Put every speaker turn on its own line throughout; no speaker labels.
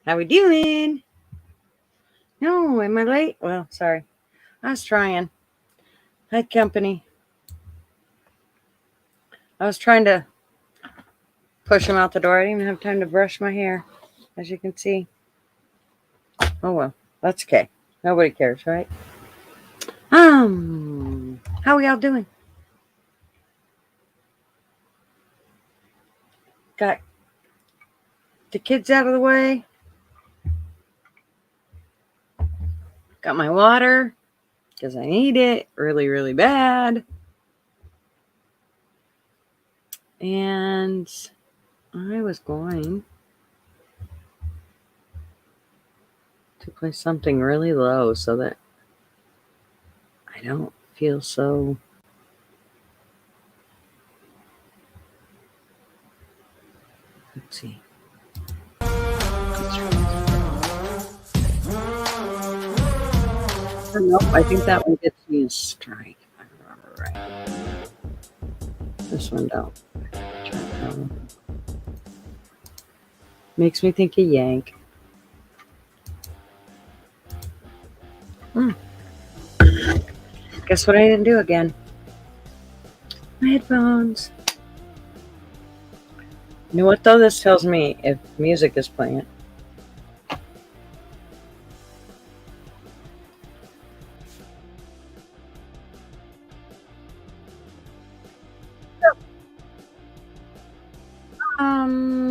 How we doing? No, am I late? Well, sorry. I was trying. Had company. I was trying to push him out the door. I didn't even have time to brush my hair, as you can see. Oh well, that's okay. Nobody cares, right? How we all doing? Got the kids out of the way. Got my water because I need it really, really bad. And I was going to play something really low so that I don't feel so. Let's see. Nope, I think that one gets me a strike, if I remember right. This one don't. Makes me think of Yank. Guess what I didn't do again? My headphones. You know what though? This tells me if music is playing.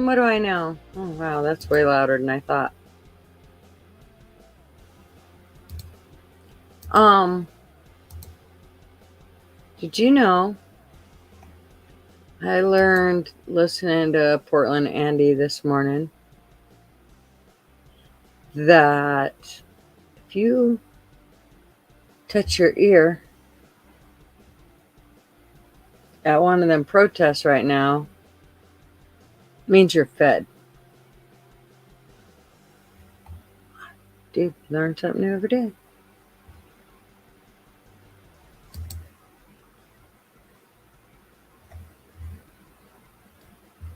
What do I know? Oh wow, that's way louder than I thought. Um, did you know I learned listening to Portland Andy this morning that if you touch your ear at one of them protests right now, means you're fed. Dude, learn something new every day.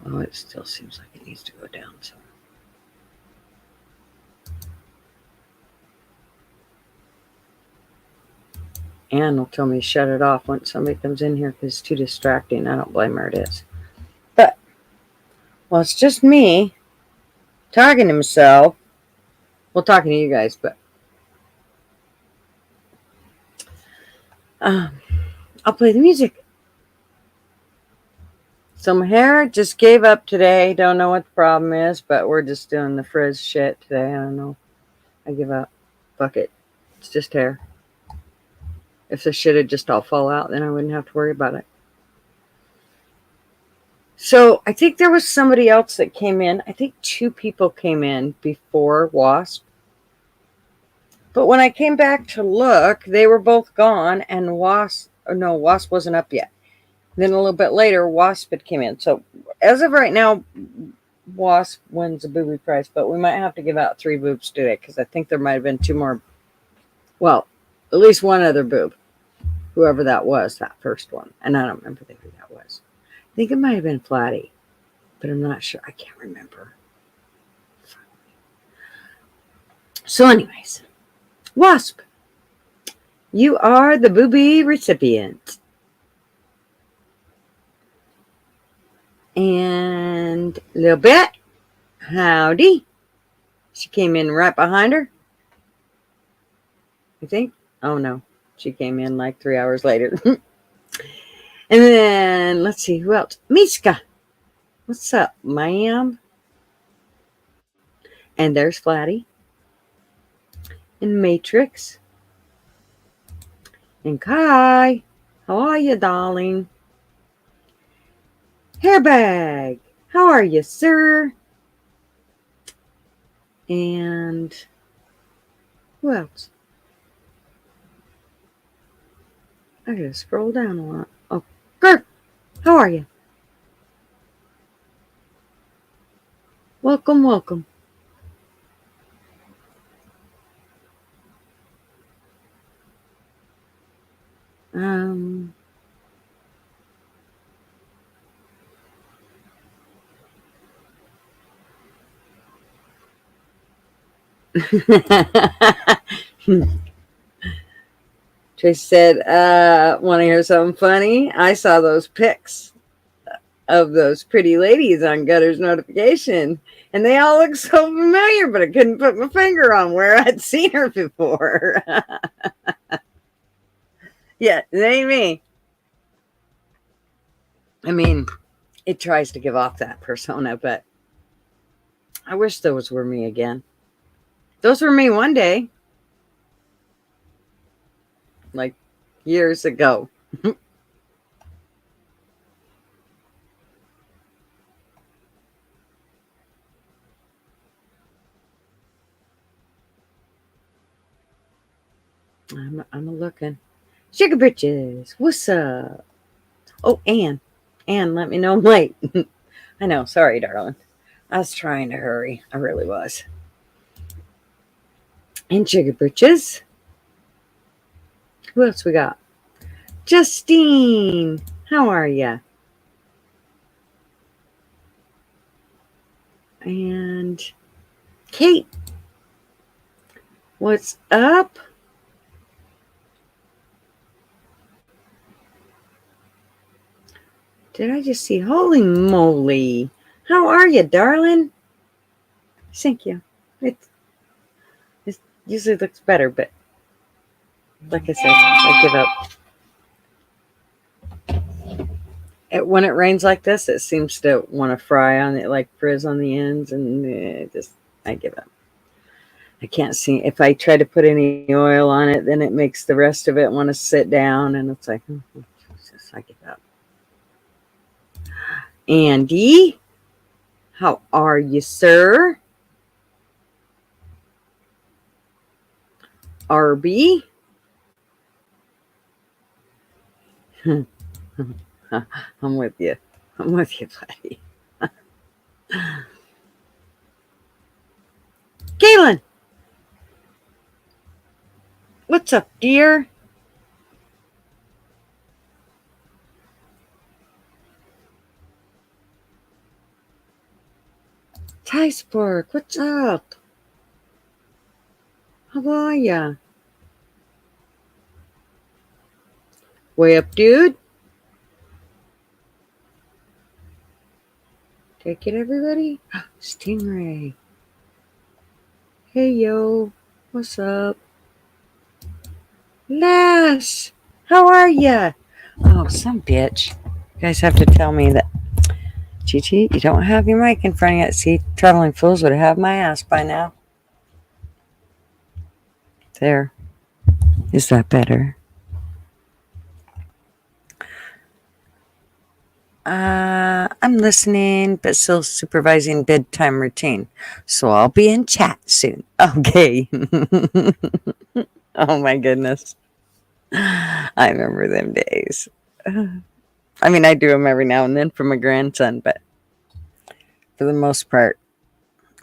Oh, it still seems like it needs to go down some. Anne will tell me to shut it off once somebody comes in here because it's too distracting. I don't blame her, it is. But, well, it's just me talking to myself. Well, talking to you guys, but I'll play the music. So my hair just gave up today. Don't know what the problem is, but we're just doing the frizz shit today. I don't know. I give up. Fuck it. It's just hair. If the shit had just all fall out, then I wouldn't have to worry about it. So I think there was somebody else that came in. I think two people came in before Wasp. But when I came back to look, they were both gone, and Wasp wasn't up yet. Then a little bit later, Wasp had came in. So as of right now, Wasp wins a booby prize, but we might have to give out 3 boobs today because I think there might have been 2 more. Well, at least one other boob, whoever that was, that first one. And I don't remember who that was. I think it might have been Flatty, but I'm not sure. I can't remember. So anyways, Wasp, you are the booby recipient. And Lil Bet, howdy. She came in right behind her, I think. Oh no, she came in like 3 hours later. And then let's see who else. Miska, what's up, ma'am? And there's Flatty and Matrix and Kai. How are you, darling? Hairbag, how are you, sir? And who else? I gotta scroll down a lot. Oh, Kirk, how are you? Welcome, welcome. Um, Tracy said, want to hear something funny? I saw those pics of those pretty ladies on Gutter's notification, and they all look so familiar, but I couldn't put my finger on where I'd seen her before. Yeah, it ain't me. I mean, it tries to give off that persona, but I wish those were me again. Those were me one day, like years ago. I'm looking. Sugar Britches, what's up? Oh, Anne, let me know I'm late. I know, sorry, darling. I was trying to hurry. I really was. And Sugar Britches. Who else we got? Justine, how are ya? And Kate, what's up? Did I just see? Holy moly. How are you, darling? Thank you. It usually looks better, but like I said, I give up. When it rains like this, it seems to want to fry on it, like frizz on the ends, and I give up. I can't see. If I try to put any oil on it, then it makes the rest of it want to sit down, and it's like, Jesus, I give up. Andy, how are you, sir? Arby? I'm with you. I'm with you, buddy. Galen, what's up, dear? Ty Spark, what's up? How are ya? Way up, dude. Take it, everybody. Stingray. Hey, yo. What's up? Lass, how are ya? Oh, some bitch. You guys have to tell me that. Chi, you don't have your mic in front of you. See, traveling fools would have my ass by now. There. Is that better? I'm listening, but still supervising bedtime routine. So I'll be in chat soon. Okay. Oh my goodness. I remember them days. I mean, I do them every now and then for my grandson, but for the most part,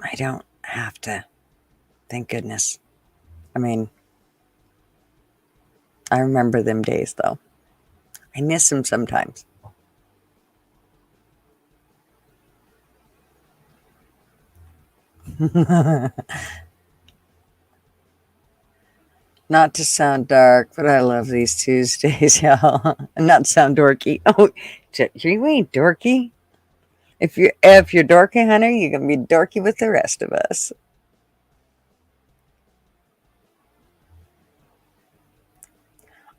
I don't have to. Thank goodness. I mean, I remember them days though. I miss them sometimes. Not to sound dark, but I love these Tuesdays, y'all. And not to sound dorky. Oh, you ain't dorky. If you're dorky, Hunter, you're gonna be dorky with the rest of us.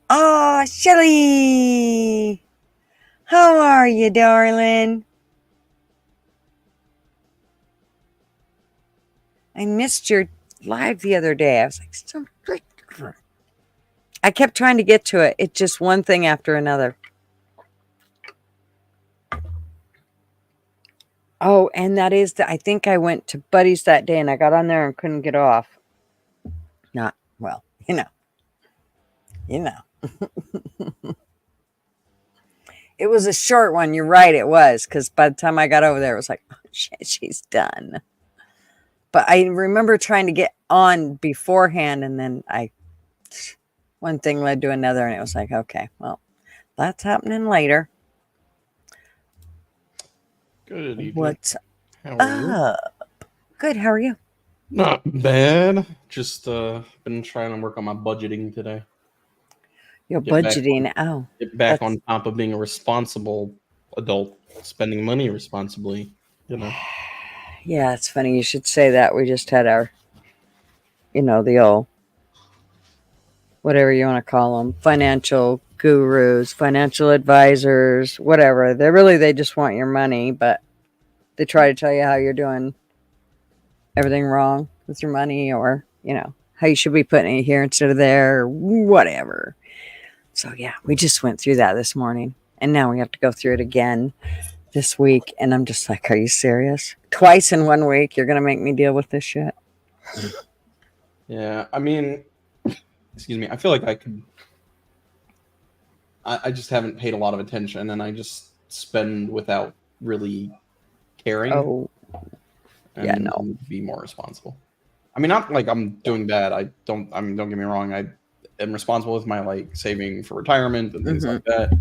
Oh, Shelly, how are you, darling? I missed your live the other day. I was like, I kept trying to get to it. It's just one thing after another. Oh, and that is I think I went to Buddy's that day and I got on there and couldn't get off. Not well, you know. It was a short one. You're right. It was because by the time I got over there, it was like, oh, shit, she's done. But I remember trying to get on beforehand, and then one thing led to another, and it was like, okay, well, that's happening later.
Good evening.
What's
how are you?
up? Good. How are you?
Not bad. Just been trying to work on my budgeting today.
Your
Get back on
budgeting. Oh,
get back
that's
on top of being a responsible adult, spending money responsibly.
yeah. It's funny you should say that. We just had our, the old whatever you want to call them, financial gurus, financial advisors, whatever. They just want your money, but they try to tell you how you're doing everything wrong with your money, or how you should be putting it here instead of there, or whatever. So yeah, we just went through that this morning, and now we have to go through it again this week. And I'm just like, are you serious? Twice in 1 week, you're gonna make me deal with this shit?
Yeah, I mean, excuse me. I feel like I could. I just haven't paid a lot of attention, and I just spend without really caring.
Oh,
And
yeah, no.
be more responsible. I mean, not like I'm doing bad. I mean, don't get me wrong. I am responsible with my like saving for retirement and things like that.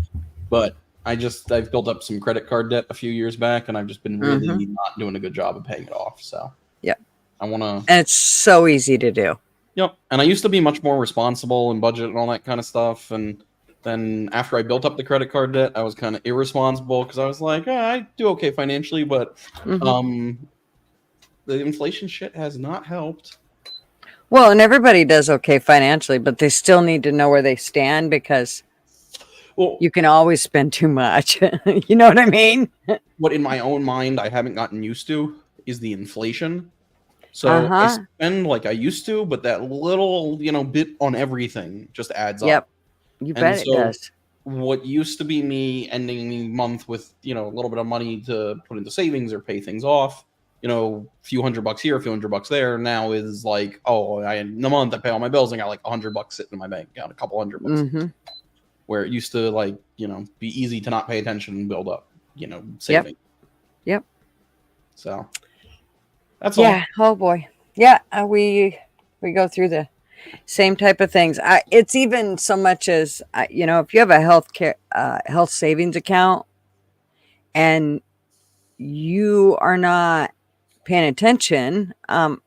But I've built up some credit card debt a few years back, and I've just been really not doing a good job of paying it off. So
Yep.
I want to.
And it's so easy to do.
Yep. And I used to be much more responsible and budget and all that kind of stuff. And then after I built up the credit card debt, I was kind of irresponsible because I was like, I do okay financially, but the inflation shit has not helped.
Well, and everybody does okay financially, but they still need to know where they stand, because you can always spend too much. You know what I mean?
What in my own mind I haven't gotten used to is the inflation. So I spend like I used to, but that little, bit on everything just adds up.
Yep. You bet it does.
What used to be me ending the month with, a little bit of money to put into savings or pay things off, a few $100 here, a few $100 there, now is like, in the month I pay all my bills and got like $100 sitting in my bank account, a couple $100. Where it used to like, be easy to not pay attention and build up, saving.
Yep.
So that's all.
Yeah. Oh boy. Yeah. We go through the same type of things. It's even so much as, if you have a health savings account and you are not paying attention, the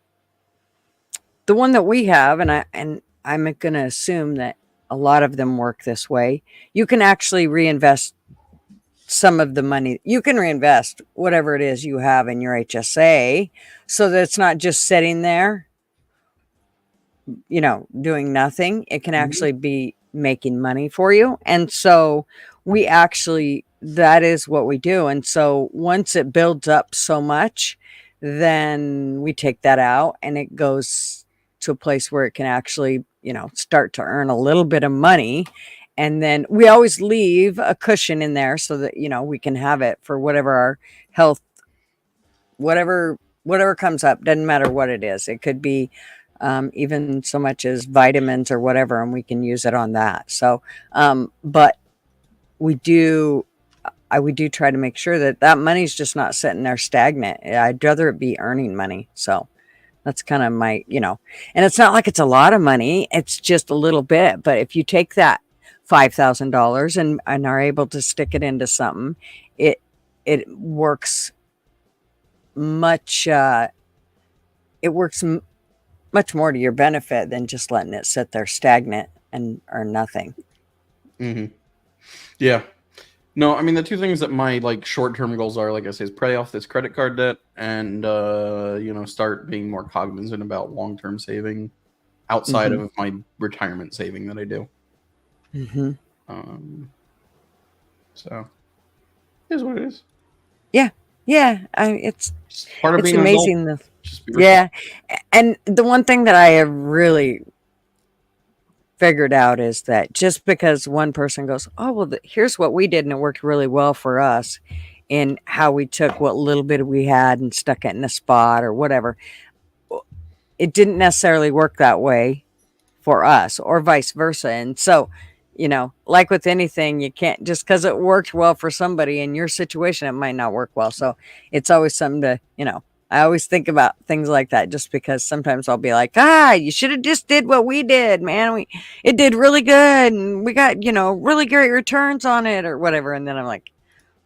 one that we have, and I'm going to assume that a lot of them work this way, you can actually reinvest some of the money. You can reinvest whatever it is you have in your HSA, so that it's not just sitting there, doing nothing. It can actually be making money for you. And so that is what we do. And so once it builds up so much, then we take that out and it goes to a place where it can actually, start to earn a little bit of money. And then we always leave a cushion in there so that, we can have it for whatever our health, whatever comes up. Doesn't matter what it is. It could be even so much as vitamins or whatever, and we can use it on that. So, but we do try to make sure that money's just not sitting there stagnant. I'd rather it be earning money. So that's kind of my, and it's not like it's a lot of money. It's just a little bit. But if you take that $5,000 and are able to stick it into something, it works much. It works much more to your benefit than just letting it sit there stagnant and earn nothing.
Yeah. No, I mean, the two things that my like short-term goals are, like I say, is pay off this credit card debt and start being more cognizant about long-term saving outside of my retirement saving that I do. So here's what it is.
Yeah. It's
part of being
amazing. Yeah, and the one thing that I have really figured out is that just because one person goes, oh, well, here's what we did, and it worked really well for us, in how we took what little bit we had and stuck it in a spot or whatever, it didn't necessarily work that way for us, or vice versa. And so, like with anything, you can't, just because it worked well for somebody in your situation, it might not work well. So it's always something to, I always think about things like that, just because sometimes I'll be like, you should have just did what we did, man. It did really good, and we got, really great returns on it or whatever. And then I'm like,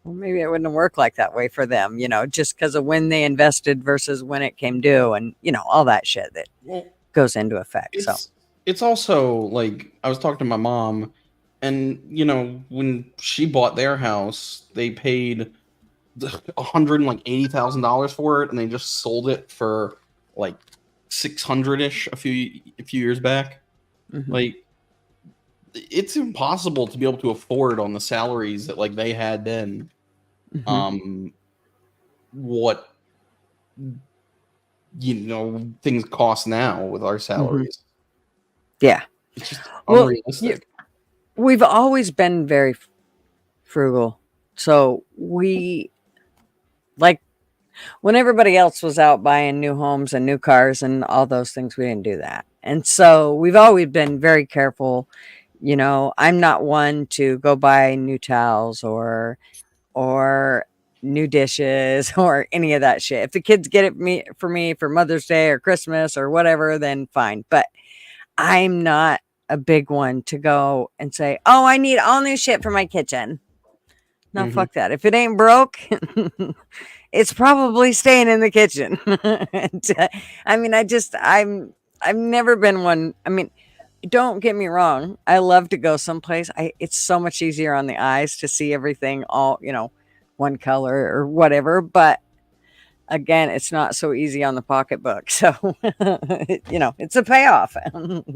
Well, maybe it wouldn't work like that way for them, just because of when they invested versus when it came due, and all that shit that
Well,
goes into effect. So,
it's also like I was talking to my mom, and when she bought their house, they paid $180,000 for it, and they just sold it for like 600-ish a few years back.
mhm,
Like, it's impossible to be able to afford on the salaries that like they had then.
mhm.
Um, what things cost now with our
Mhm.
salaries.
Yeah.
It's just
Well,
unrealistic.
we've always been very frugal. So we like when everybody else was out buying new homes and new cars and all those things, we didn't do that. And so we've always been very careful. I'm not one to go buy new towels or new dishes or any of that shit. If the kids get it for me for Mother's Day or Christmas or whatever, then fine. But I'm not a big one to go and say, "Oh, I need all new shit for my kitchen." No,
Hmm.
fuck that. If it ain't broke, it's probably staying in the kitchen. And, I mean, I've never been one. I mean, don't get me wrong. I love to go someplace. It's so much easier on the eyes to see everything all, one color or whatever. But again, it's not so easy on the pocketbook. So, it's a payoff.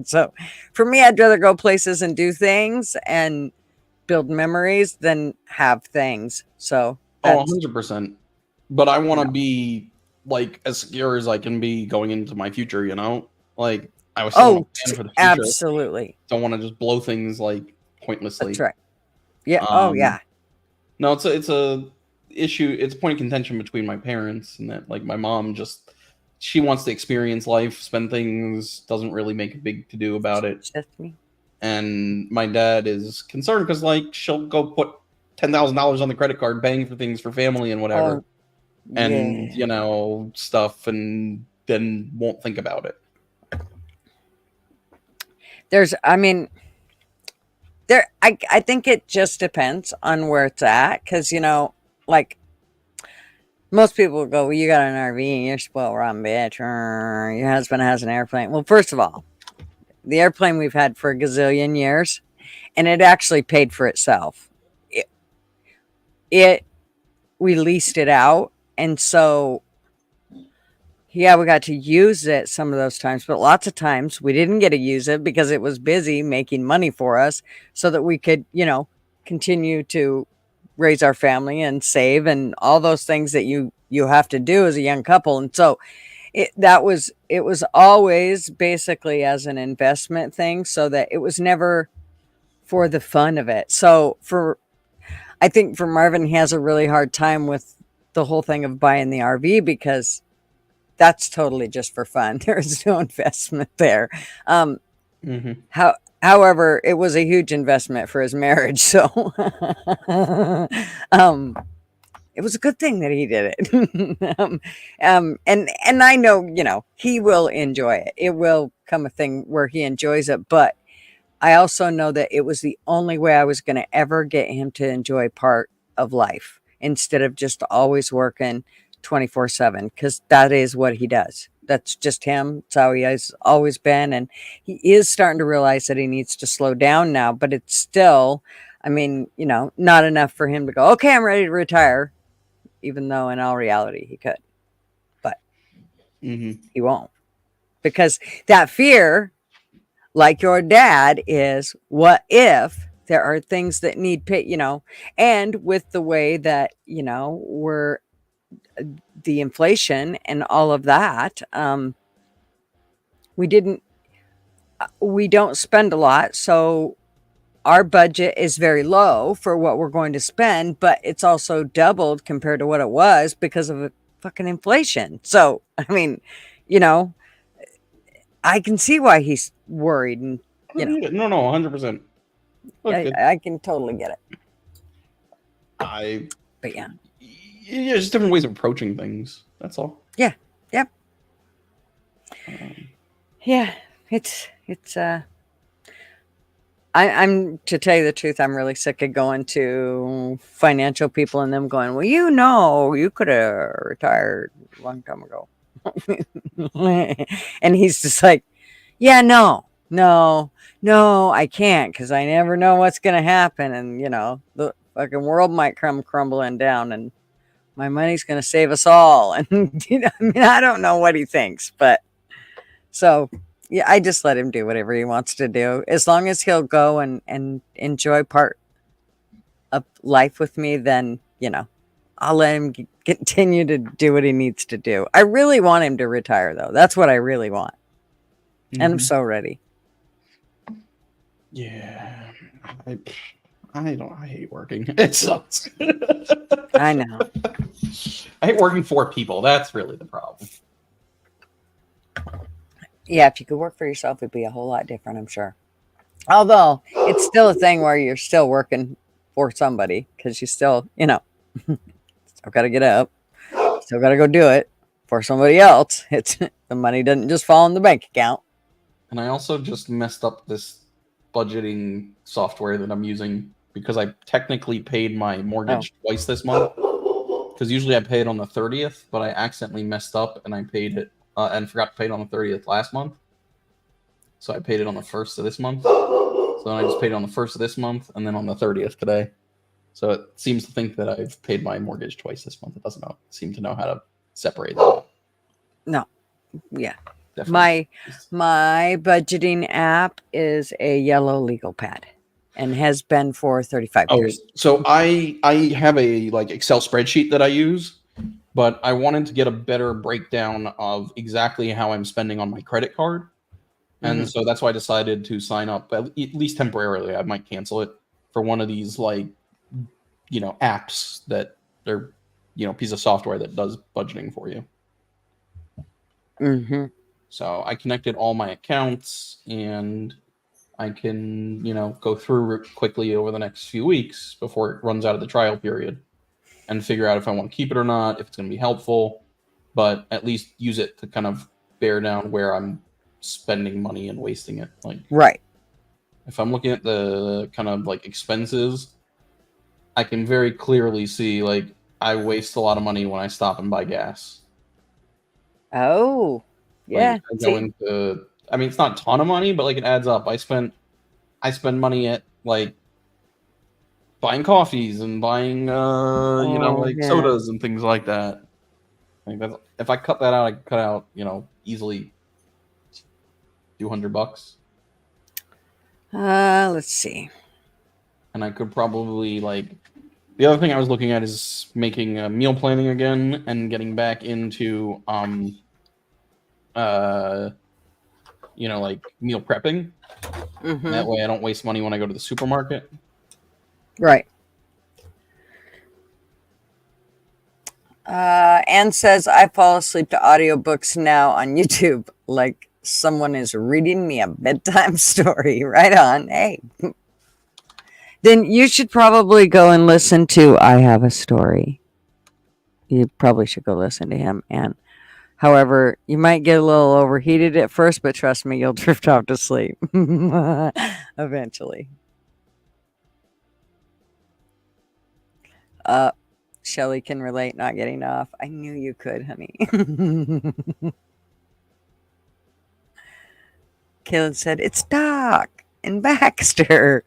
So for me, I'd rather go places and do things and build memories than have things. So
Oh,
that's,
100%. But I want
you
to
know,
be like as secure as I can be going into my future. Like I still want
oh,
to plan for the future.
absolutely.
Don't want to just blow things like
That's
pointlessly.
right. Yeah. Oh,
Um,
yeah.
no, it's a issue. It's a point of contention between my parents, and that like my mom just she wants to experience life, spend things, doesn't really make a big to do about it.
Just me.
And my dad is concerned because like she'll go put $10,000 on the credit card, paying for things for family and whatever,
Oh,
and
yeah.
stuff, and then won't think about it.
I mean, I think it just depends on where it's at. Cause, like most people will go, well, you got an RV and you're spoiled rotten bitch. Or your husband has an airplane. Well, first of all, the airplane we've had for a gazillion years and it actually paid for itself. It, it we leased it out. And so, yeah, we got to use it some of those times, but lots of times we didn't get to use it because it was busy making money for us so that we could, continue to raise our family and save and all those things that you have to do as a young couple. And so it was always basically as an investment thing so that it was never for the fun of it. So for I think for Marvin, he has a really hard time with the whole thing of buying the RV because that's totally just for fun. There's no investment there. Um,
Hmm.
however, it was a huge investment for his marriage. So um, it was a good thing that he did it. And I know, he will enjoy it. It will come a thing where he enjoys it. But I also know that it was the only way I was going to ever get him to enjoy part of life instead of just always working 24/7 because that is what he does. That's just him. It's how he has always been. And he is starting to realize that he needs to slow down now, but it's still, I mean, not enough for him to go, okay, I'm ready to retire, even though in all reality he could, but
Hmm.
he won't because that fear, like your dad, is what if there are things that need pay, and with the way that, we're the inflation and all of that, we didn't, we don't spend a lot. So our budget is very low for what we're going to spend, but it's also doubled compared to what it was because of fucking inflation. So, I mean, you know, I can see why he's worried and,
No, no, 100%. Look,
I can totally get it.
I
But yeah.
yeah, just different ways of approaching things. That's all.
Yeah. Yep.
Um,
Yeah. It's I'm to tell you the truth, I'm really sick of going to financial people and them going, well, you could have retired a long time ago. And he's just like, yeah, no, I can't because I never know what's going to happen. And, the fucking world might come crumbling down and my money's going to save us all. And, I don't know what he thinks, but so, yeah, I just let him do whatever he wants to do. As long as he'll go and enjoy part of life with me, then, I'll let him continue to do what he needs to do. I really want him to retire, though. That's what I really want. And I'm so ready.
Yeah. I hate working. It sucks.
I know.
I hate working for people. That's really the problem.
Yeah, if you could work for yourself, it'd be a whole lot different, I'm sure. Although, it's still a thing where you're still working for somebody because you still, still got to get up, still got to go do it for somebody else. It's the money doesn't just fall in the bank account.
And I also just messed up this budgeting software that I'm using because I technically paid my mortgage twice this month. Because usually I pay it on the 30th, but I accidentally messed up and I paid it and forgot to pay it on the 30th last month. So I paid it on the 1st of this month. So then I just paid it on the 1st of this month and then on the 30th today. So it seems to think that I've paid my mortgage twice this month. It doesn't seem to know how to separate that.
No. Yeah.
Definitely.
My budgeting app is a yellow legal pad and has been for 35 years.
So I have a Excel spreadsheet that I use, but I wanted to get a better breakdown of exactly how I'm spending on my credit card. And so that's why I decided to sign up, at least temporarily. I might cancel it for one of these apps that are, piece of software that does budgeting for you.
Mm-hmm.
So I connected all my accounts and I can, go through quickly over the next few weeks before it runs out of the trial period and figure out if I want to keep it or not, if it's going to be helpful, but at least use it to kind of bear down where I'm spending money and wasting it.
Right.
If I'm looking at the kind of expenses, I can very clearly see I waste a lot of money when I stop and buy gas.
Oh, yeah.
I go into, it's not a ton of money, but it adds up. I spend money at buying coffees and buying sodas and things like that. If I cut that out, I could cut out easily $200.
Let's see.
And I could probably the other thing I was looking at is making meal planning again and getting back into meal prepping.
Mm-hmm.
That way I don't waste money when I go to the supermarket.
Right. Anne says, I fall asleep to audiobooks now on YouTube like someone is reading me a bedtime story. Right on. Hey. Then you should probably go and listen to I Have a Story. You probably should go listen to him. And however, you might get a little overheated at first, but trust me, you'll drift off to sleep eventually. Shelly can relate not getting off. I knew you could, honey. Caleb said, it's Doc and Baxter.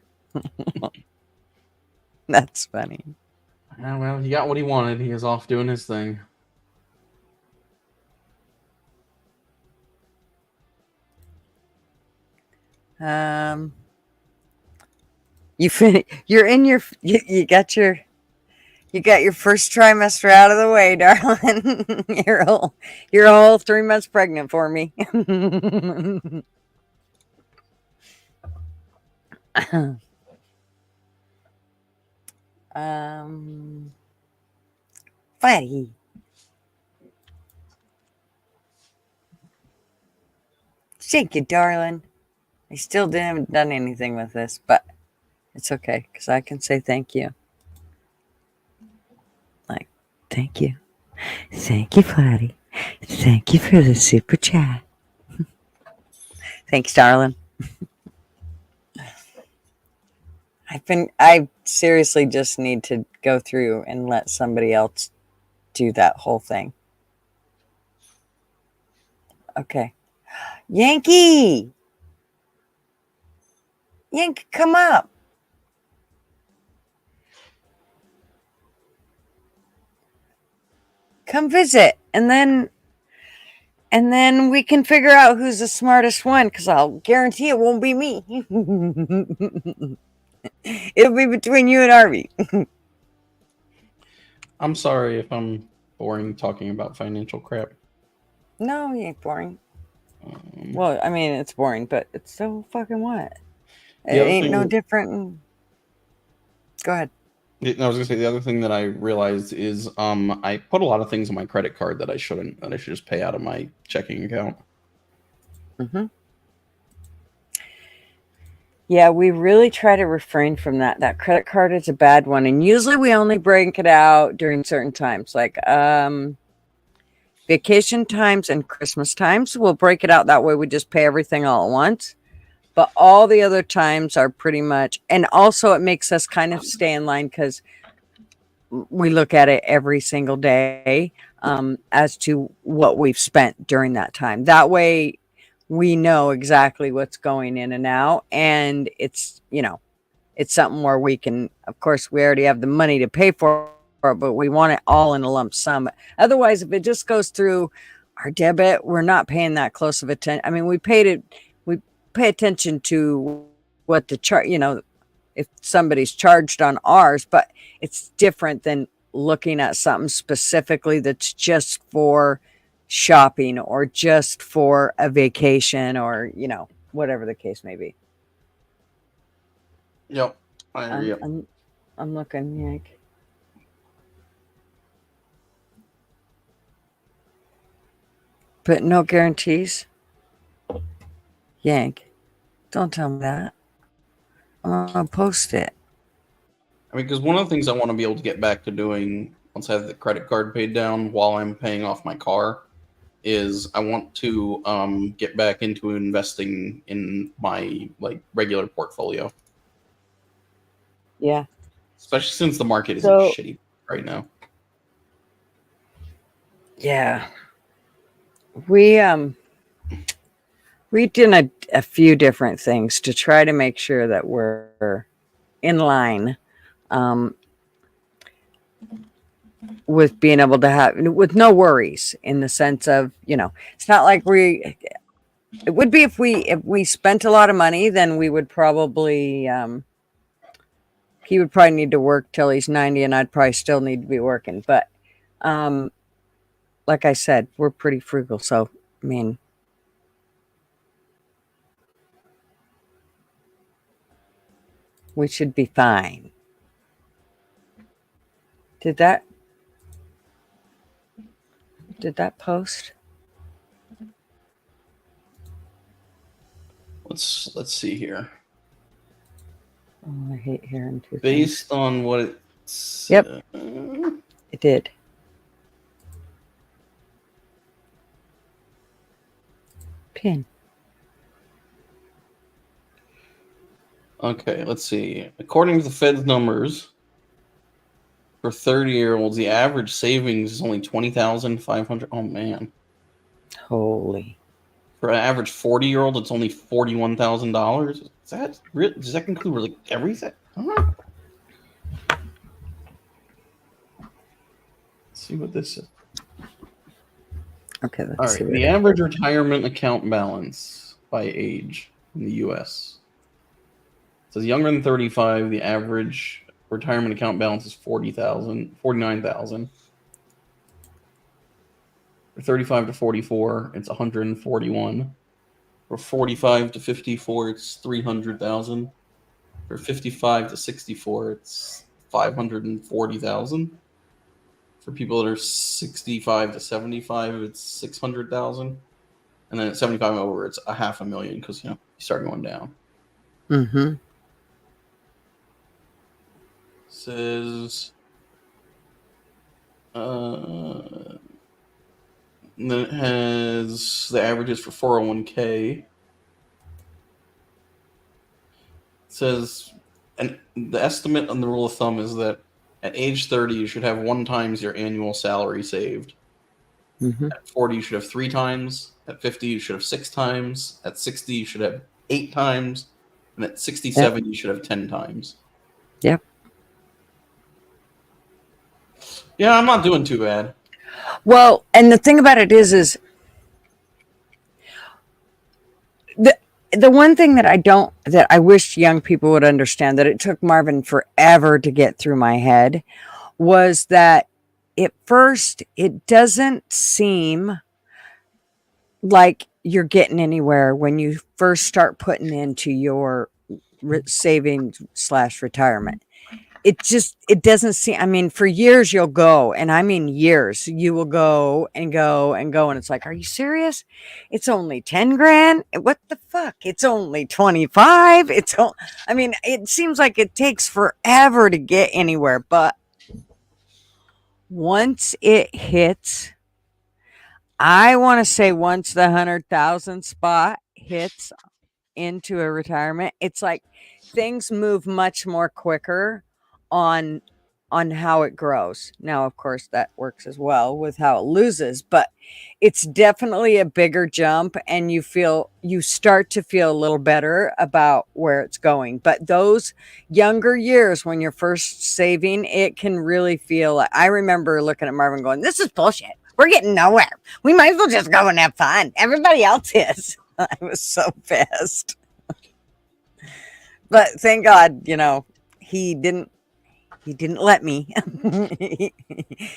That's funny.
Well, he got what he wanted. He is off doing his thing.
You're in your. You got your first trimester out of the way, darling. You're a whole 3 months pregnant for me. Fatty. Thank you, darling. I still haven't done anything with this, but it's okay because I can say thank you. Thank you. Thank you, Fatty. Thank you for the super chat. Thanks, darling. I seriously just need to go through and let somebody else do that whole thing. Okay. Yankee! Yankee, come up. Come visit. And then we can figure out who's the smartest one, because I'll guarantee it won't be me. It'll be between you and Harvey.
I'm sorry if I'm boring talking about financial crap.
No, you ain't boring. Well, I mean, it's boring, but it's so fucking what? It ain't no different. Go ahead.
I was gonna say the other thing that I realized is I put a lot of things on my credit card that I shouldn't, that I should just pay out of my checking account.
Mm-hmm. Yeah, we really try to refrain from that. That credit card is a bad one, and usually we only break it out during certain times, like vacation times and Christmas times. We'll break it out that way. We just pay everything all at once. But all the other times are pretty much, and also it makes us kind of stay in line because we look at it every single day as to what we've spent during that time. That way we know exactly what's going in and out, and it's, it's something where we can, of course, we already have the money to pay for it, but we want it all in a lump sum. Otherwise, if it just goes through our debit, we're not paying that close of attention. I mean, we pay attention to what the if somebody's charged on ours, but it's different than looking at something specifically that's just for shopping or just for a vacation or, whatever the case may be.
Yep. I agree.
I'm looking, Yank. But no guarantees. Yank, don't tell me that. I'm gonna post it.
I mean, because one of the things I want to be able to get back to doing once I have the credit card paid down while I'm paying off my car is I want to get back into investing in my regular portfolio.
Yeah.
Especially since the market is shitty right now.
Yeah. We did a few different things to try to make sure that we're in line with being able to have, with no worries, in the sense of, it's not like it would be if we spent a lot of money, then we would probably, he would probably need to work till he's 90 and I'd probably still need to be working. But like I said, we're pretty frugal. So, I mean, we should be fine. Did that post?
Let's see here.
Oh, I hate hearing two
Based
things.
on what it's...
Yep. It did. Pin.
Okay, let's see. According to the Fed's numbers, for 30-year-olds, the average savings is only $20,500. Oh, man.
Holy.
For an average 40-year-old, it's only $41,000. Is that real? Does that include everything? Huh? Let's see what this is.
Okay,
All right. The average retirement account balance by age in the U.S. It says younger than 35, the average retirement account balance is $49,000. For 35 to 44, it's 141. For 45 to 54, it's 300,000. For 55 to 64, it's 540,000. For people that are 65 to 75, it's 600,000. And then at 75 and over, it's $500,000 because you start going down.
Mm-hmm.
Says then it has the averages for 401k. It says and the estimate on the rule of thumb is that at age 30, you should have 1 times your annual salary saved.
Mm-hmm.
At 40, you should have 3 times. At 50, you should have 6 times. At 60, you should have 8 times. And at 67, you should have 10 times.
Yep.
Yeah, I'm not doing too bad.
Well, and the thing about it is the one thing that I wish young people would understand, that it took Marvin forever to get through my head, was that at first it doesn't seem like you're getting anywhere when you first start putting into your savings / retirement. It doesn't seem, I mean, for years you'll go, and I mean years, you will go and go and go, and it's like, are you serious? It's only 10 grand. What the fuck? It's only 25. I mean, it seems like it takes forever to get anywhere, but once it hits, I want to say once the 100,000 spot hits into a retirement, it's like things move much more quicker on how it grows. Now, of course, that works as well with how it loses, but it's definitely a bigger jump, and you start to feel a little better about where it's going. But those younger years when you're first saving, it can really feel like, I remember looking at Marvin going, this is bullshit. We're getting nowhere. We might as well just go and have fun. Everybody else is. I was so pissed. But thank God, he didn't let me.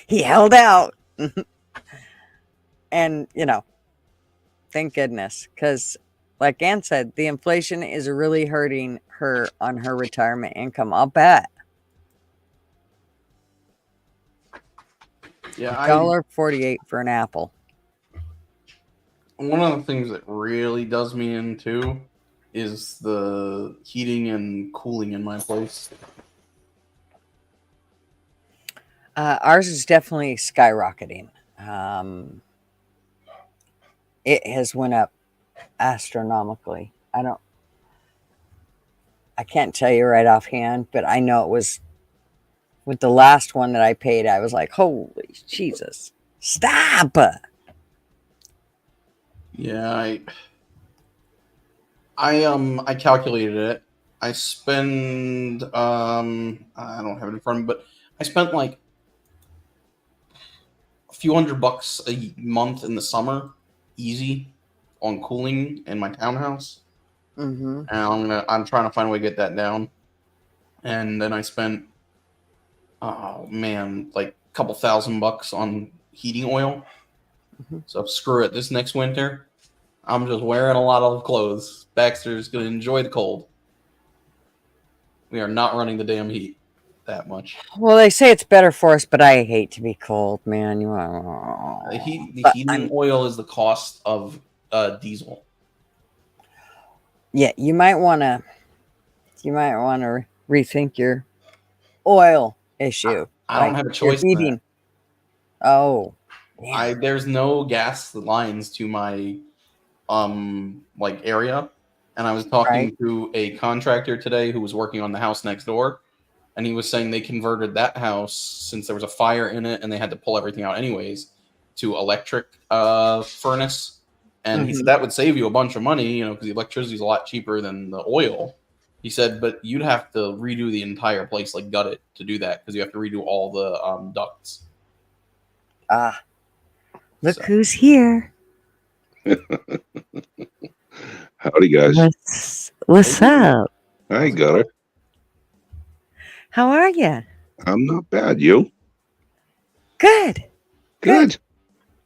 He held out. And, thank goodness. Because, like Ann said, the inflation is really hurting her on her retirement income. I'll bet.
Yeah,
$1.48 for an apple.
One of the things that really does me in too is the heating and cooling in my place.
Ours is definitely skyrocketing. It has went up astronomically. I can't tell you right offhand, but I know it was with the last one that I paid. I was like, holy Jesus, stop.
Yeah, I calculated it. I spend I don't have it in front of me, but I spent like a few $100 a month in the summer, easy, on cooling in my townhouse.
Mm-hmm.
And I'm trying to find a way to get that down. And then I spent like a couple $1,000 on heating oil.
Mm-hmm.
So screw it. This next winter, I'm just wearing a lot of clothes. Baxter's going to enjoy the cold. We are not running the damn heat that much.
Well, they say it's better for us, but I hate to be cold, man.
The heating oil is the cost of diesel.
Yeah, you might want to rethink your oil issue.
I don't have a choice.
Oh, yeah.
There's no gas lines to my area, and I was talking to a contractor today who was working on the house next door, and he was saying they converted that house, since there was a fire in it and they had to pull everything out anyways, to electric furnace. And he said that would save you a bunch of money, because the electricity is a lot cheaper than the oil. He said, but you'd have to redo the entire place, like gut it, to do that, because you have to redo all the ducts.
Look who's here.
Howdy, guys.
What's up?
Hi, Gutter.
How are you?
I'm not bad. You?
Good.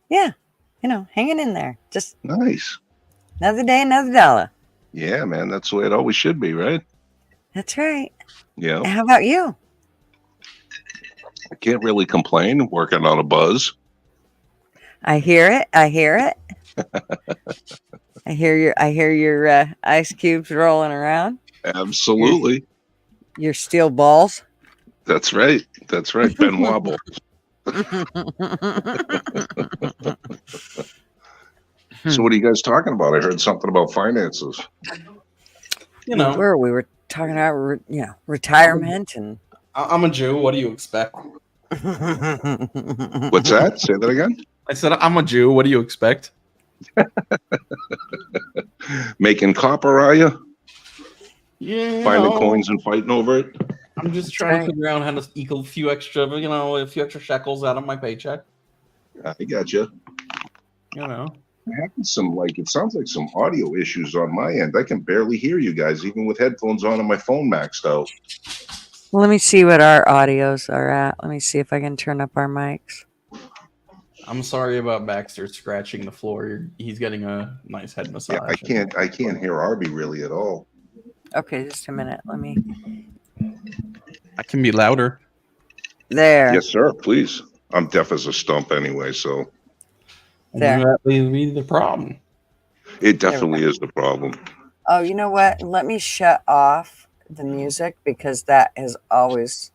Yeah.
Hanging in there. Just
nice.
Another day, another dollar.
Yeah, man. That's the way it always should be, right?
That's right.
Yeah.
And how about you?
I can't really complain. Working on a buzz.
I hear it. I hear your ice cubes rolling around.
Absolutely.
Your steel balls.
That's right. Ben Wobble. So what are you guys talking about? I heard something about finances.
Where we were talking about retirement and.
I'm a Jew. What do you expect?
What's that? Say that again.
I said I'm a Jew. What do you expect?
Making copper, are you?
Yeah,
Finding coins and fighting over it.
I'm just trying to figure out how to eke a few extra shekels out of my paycheck.
I got you.
You know.
I'm having some it sounds like some audio issues on my end. I can barely hear you guys, even with headphones on and my phone maxed out.
Well, let me see what our audios are at. Let me see if I can turn up our mics.
I'm sorry about Baxter scratching the floor. He's getting a nice head massage.
Yeah, I can't hear Arby really at all.
Okay, just a minute. Let me.
I can be louder.
There.
Yes, sir. Please. I'm deaf as a stump anyway, so.
There.
That may be the problem.
It definitely is the problem.
Oh, you know what? Let me shut off the music because that has always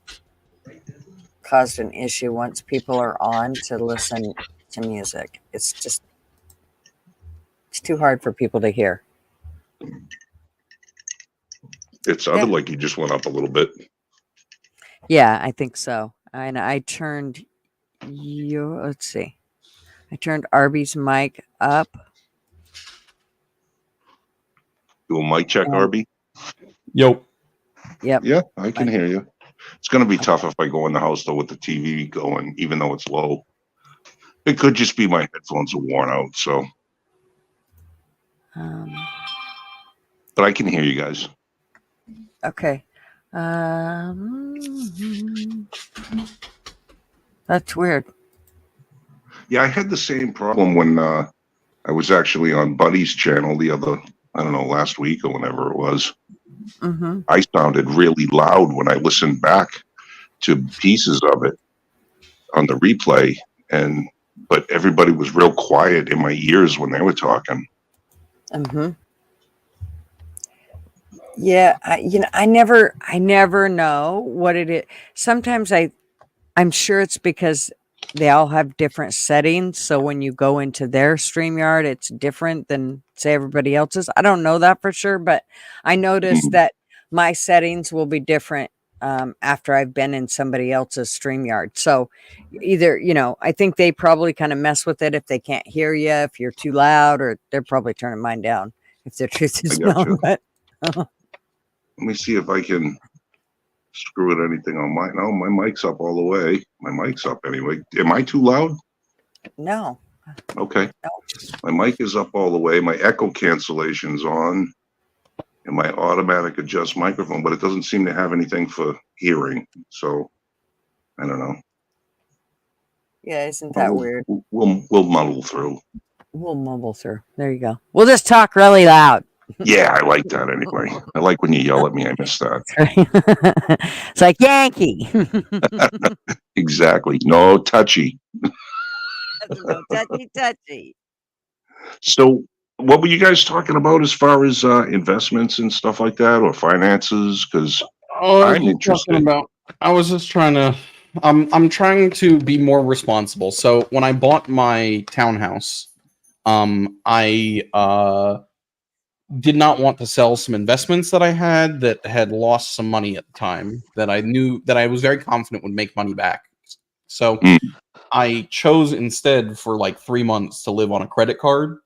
caused an issue once people are on to listen to music. It's too hard for people to hear.
It sounded like you just went up a little bit.
Yeah, I think so. And I turned let's see. I turned Arby's mic up.
Do a mic check, Arby?
Yo.
Yep.
Yeah, I can hear you. It's going to be tough if I go in the house, though, with the TV going, even though it's low. It could just be my headphones are worn out, so. But I can hear you guys.
Okay. That's weird.
Yeah, I had the same problem when I was actually on Buddy's channel last week or whenever it was.
Mm-hmm.
I sounded really loud when I listened back to pieces of it on the replay, but everybody was real quiet in my ears when they were talking.
Mm-hmm. Yeah, I never know what it is. Sometimes I'm sure it's because they all have different settings. So when you go into their StreamYard, it's different than say everybody else's. I don't know that for sure, but I noticed that my settings will be different after I've been in somebody else's StreamYard. So either, I think they probably kind of mess with it if they can't hear you, if you're too loud, or they're probably turning mine down if the truth is known. But
let me see if I can screw it anything on mine. No, my mic's up all the way. My mic's up anyway. Am I too loud?
No.
Okay.
No.
My mic is up all the way. My echo cancellation's on. And my automatic adjust microphone, but it doesn't seem to have anything for hearing. So I don't know.
Yeah, isn't that weird?
We'll muddle through.
We'll mumble through. There you go. We'll just talk really loud.
Yeah, I like that anyway. I like when you yell at me. I miss that.
It's like Yankee.
Exactly. No touchy.
No touchy.
So what were you guys talking about as far as investments and stuff like that, or finances? Because I'm interested.
I was just trying to. I'm trying to be more responsible. So when I bought my townhouse, I did not want to sell some investments that I had lost some money at the time that I knew that I was very confident would make money back. So I chose instead for like 3 months to live on a credit card,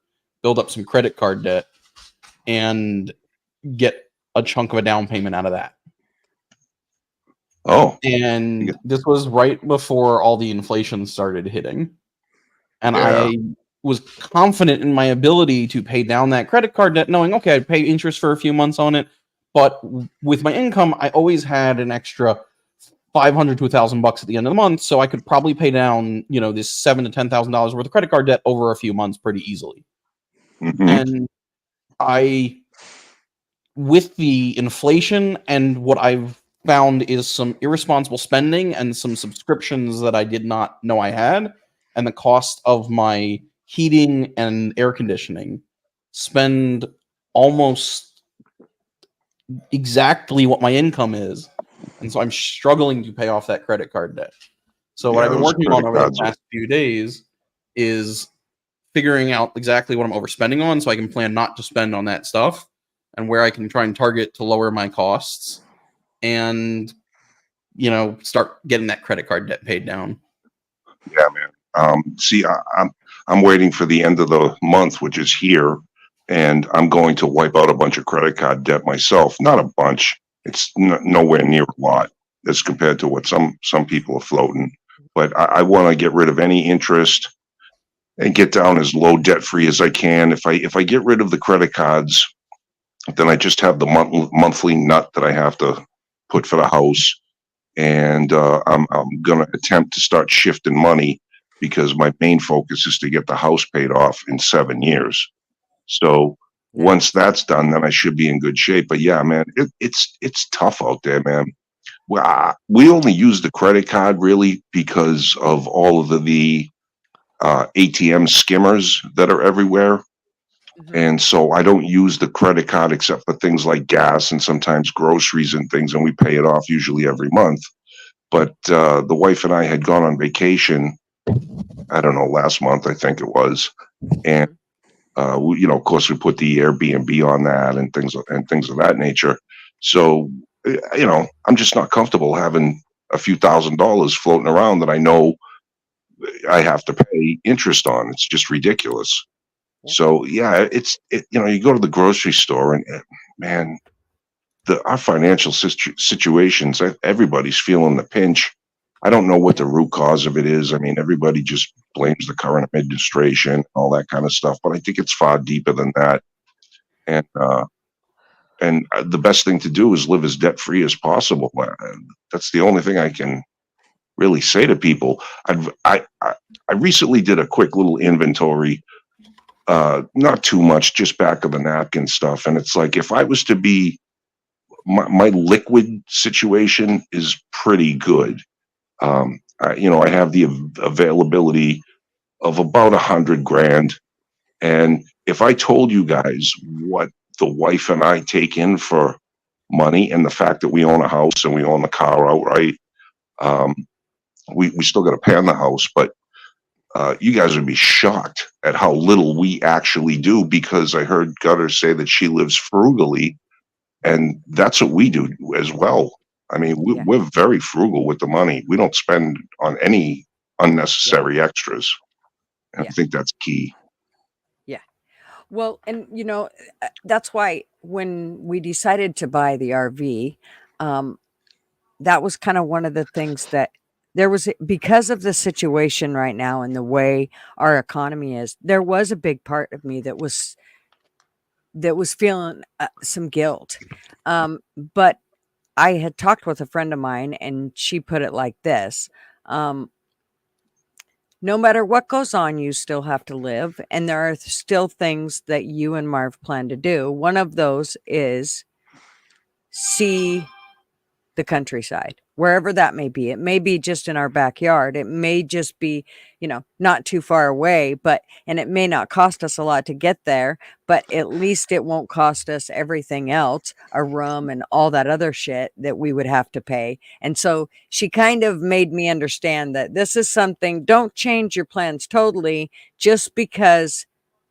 build up some credit card debt, and get a chunk of a down payment out of that.
Oh.
And this was right before all the inflation started hitting. And I was confident in my ability to pay down that credit card debt, knowing, okay, I'd pay interest for a few months on it. But with my income, I always had an extra $500 to $1,000 at the end of the month. So I could probably pay down, this $7,000 to $10,000 worth of credit card debt over a few months pretty easily. Mm-hmm. And with the inflation and what I've found is some irresponsible spending and some subscriptions that I did not know I had, and the cost of my heating and air conditioning, spend almost exactly what my income is. And so I'm struggling to pay off that credit card debt. So what I've been working on over the past few days is figuring out exactly what I'm overspending on so I can plan not to spend on that stuff and where I can try and target to lower my costs and, you know, start getting that credit card debt paid down.
Yeah, man. See, I'm waiting for the end of the month, which is here, and I'm going to wipe out a bunch of credit card debt myself. Not a bunch. It's nowhere near a lot as compared to what some people are floating. But I want to get rid of any interest and get down as low debt free as I can. If I get rid of the credit cards, then I just have the monthly nut that I have to put for the house, and I'm gonna attempt to start shifting money because my main focus is to get the house paid off in 7 years. So once that's done, then I should be in good shape. But yeah, man, it's tough out there, man. Well, we only use the credit card really because of all of the ATM skimmers that are everywhere. And so I don't use the credit card except for things like gas and sometimes groceries and things, and we pay it off usually every month. But the wife and I had gone on vacation, I don't know, last month, I think it was. And, you know, of course, we put the Airbnb on that and things of that nature. So, you know, I'm just not comfortable having a few $1,000s floating around that I know I have to pay interest on. It's just ridiculous. So yeah, you know, you go to the grocery store and man, our financial situations, everybody's feeling the pinch. I don't know what the root cause of it is. I mean, everybody just blames the current administration, all that kind of stuff, but I think it's far deeper than that. And the best thing to do is live as debt free as possible. That's the only thing I can really say to people. I recently did a quick little inventory. Not too much, just back of the napkin stuff. And it's like, if I was to be, my liquid situation is pretty good. You know, I have the availability of about 100 grand. And if I told you guys what the wife and I take in for money and the fact that we own a house and we own the car outright, we still got to pay on the house, but you guys would be shocked at how little we actually do, because I heard Gutter say that she lives frugally, and that's what we do as well. I mean, we're very frugal with the money. We don't spend on any unnecessary extras. And I think that's key.
Yeah. Well, and you know, that's why when we decided to buy the RV, that was kind of one of the things that there was, because of the situation right now and the way our economy is, there was a big part of me that was feeling some guilt. But I had talked with a friend of mine, and she put it like this: no matter what goes on, you still have to live, and there are still things that you and Marv plan to do. One of those is see the countryside, wherever that may be. It may be just in our backyard. It may just be, you know, not too far away, and it may not cost us a lot to get there, but at least it won't cost us everything else, a room and all that other shit that we would have to pay. And so she kind of made me understand that this is something, don't change your plans totally just because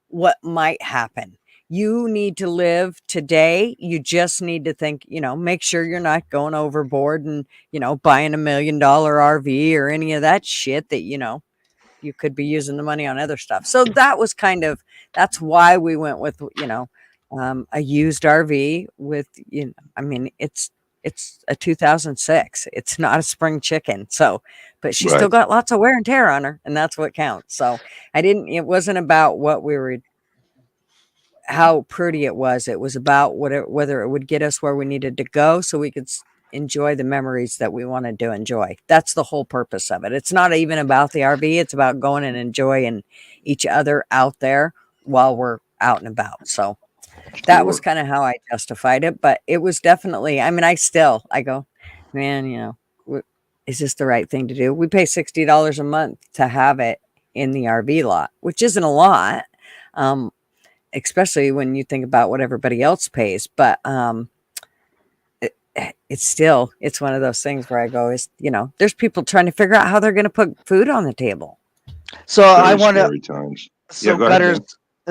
what might happen. You need to live today. You just need to think, you know, make sure you're not going overboard and, you know, buying $1 million RV or any of that shit that, you know, you could be using the money on other stuff. So that was that's why we went with, you know, a used RV with, you know, I mean, it's a 2006. It's not a spring chicken. So, but she still got lots of wear and tear on her, and that's what counts. So it wasn't about what we were, how pretty it was. It was about whether it would get us where we needed to go so we could enjoy the memories that we wanted to enjoy. That's the whole purpose of it. It's not even about the RV. It's about going and enjoying each other out there while we're out and about. So that was kind of how I justified it. But it was definitely, I mean, I go, man, you know, is this the right thing to do? We pay $60 a month to have it in the RV lot, which isn't a lot. Especially when you think about what everybody else pays. But it's one of those things where I go, is, you know, there's people trying to figure out how they're going to put food on the table.
So I want to,
times.
so Gutters,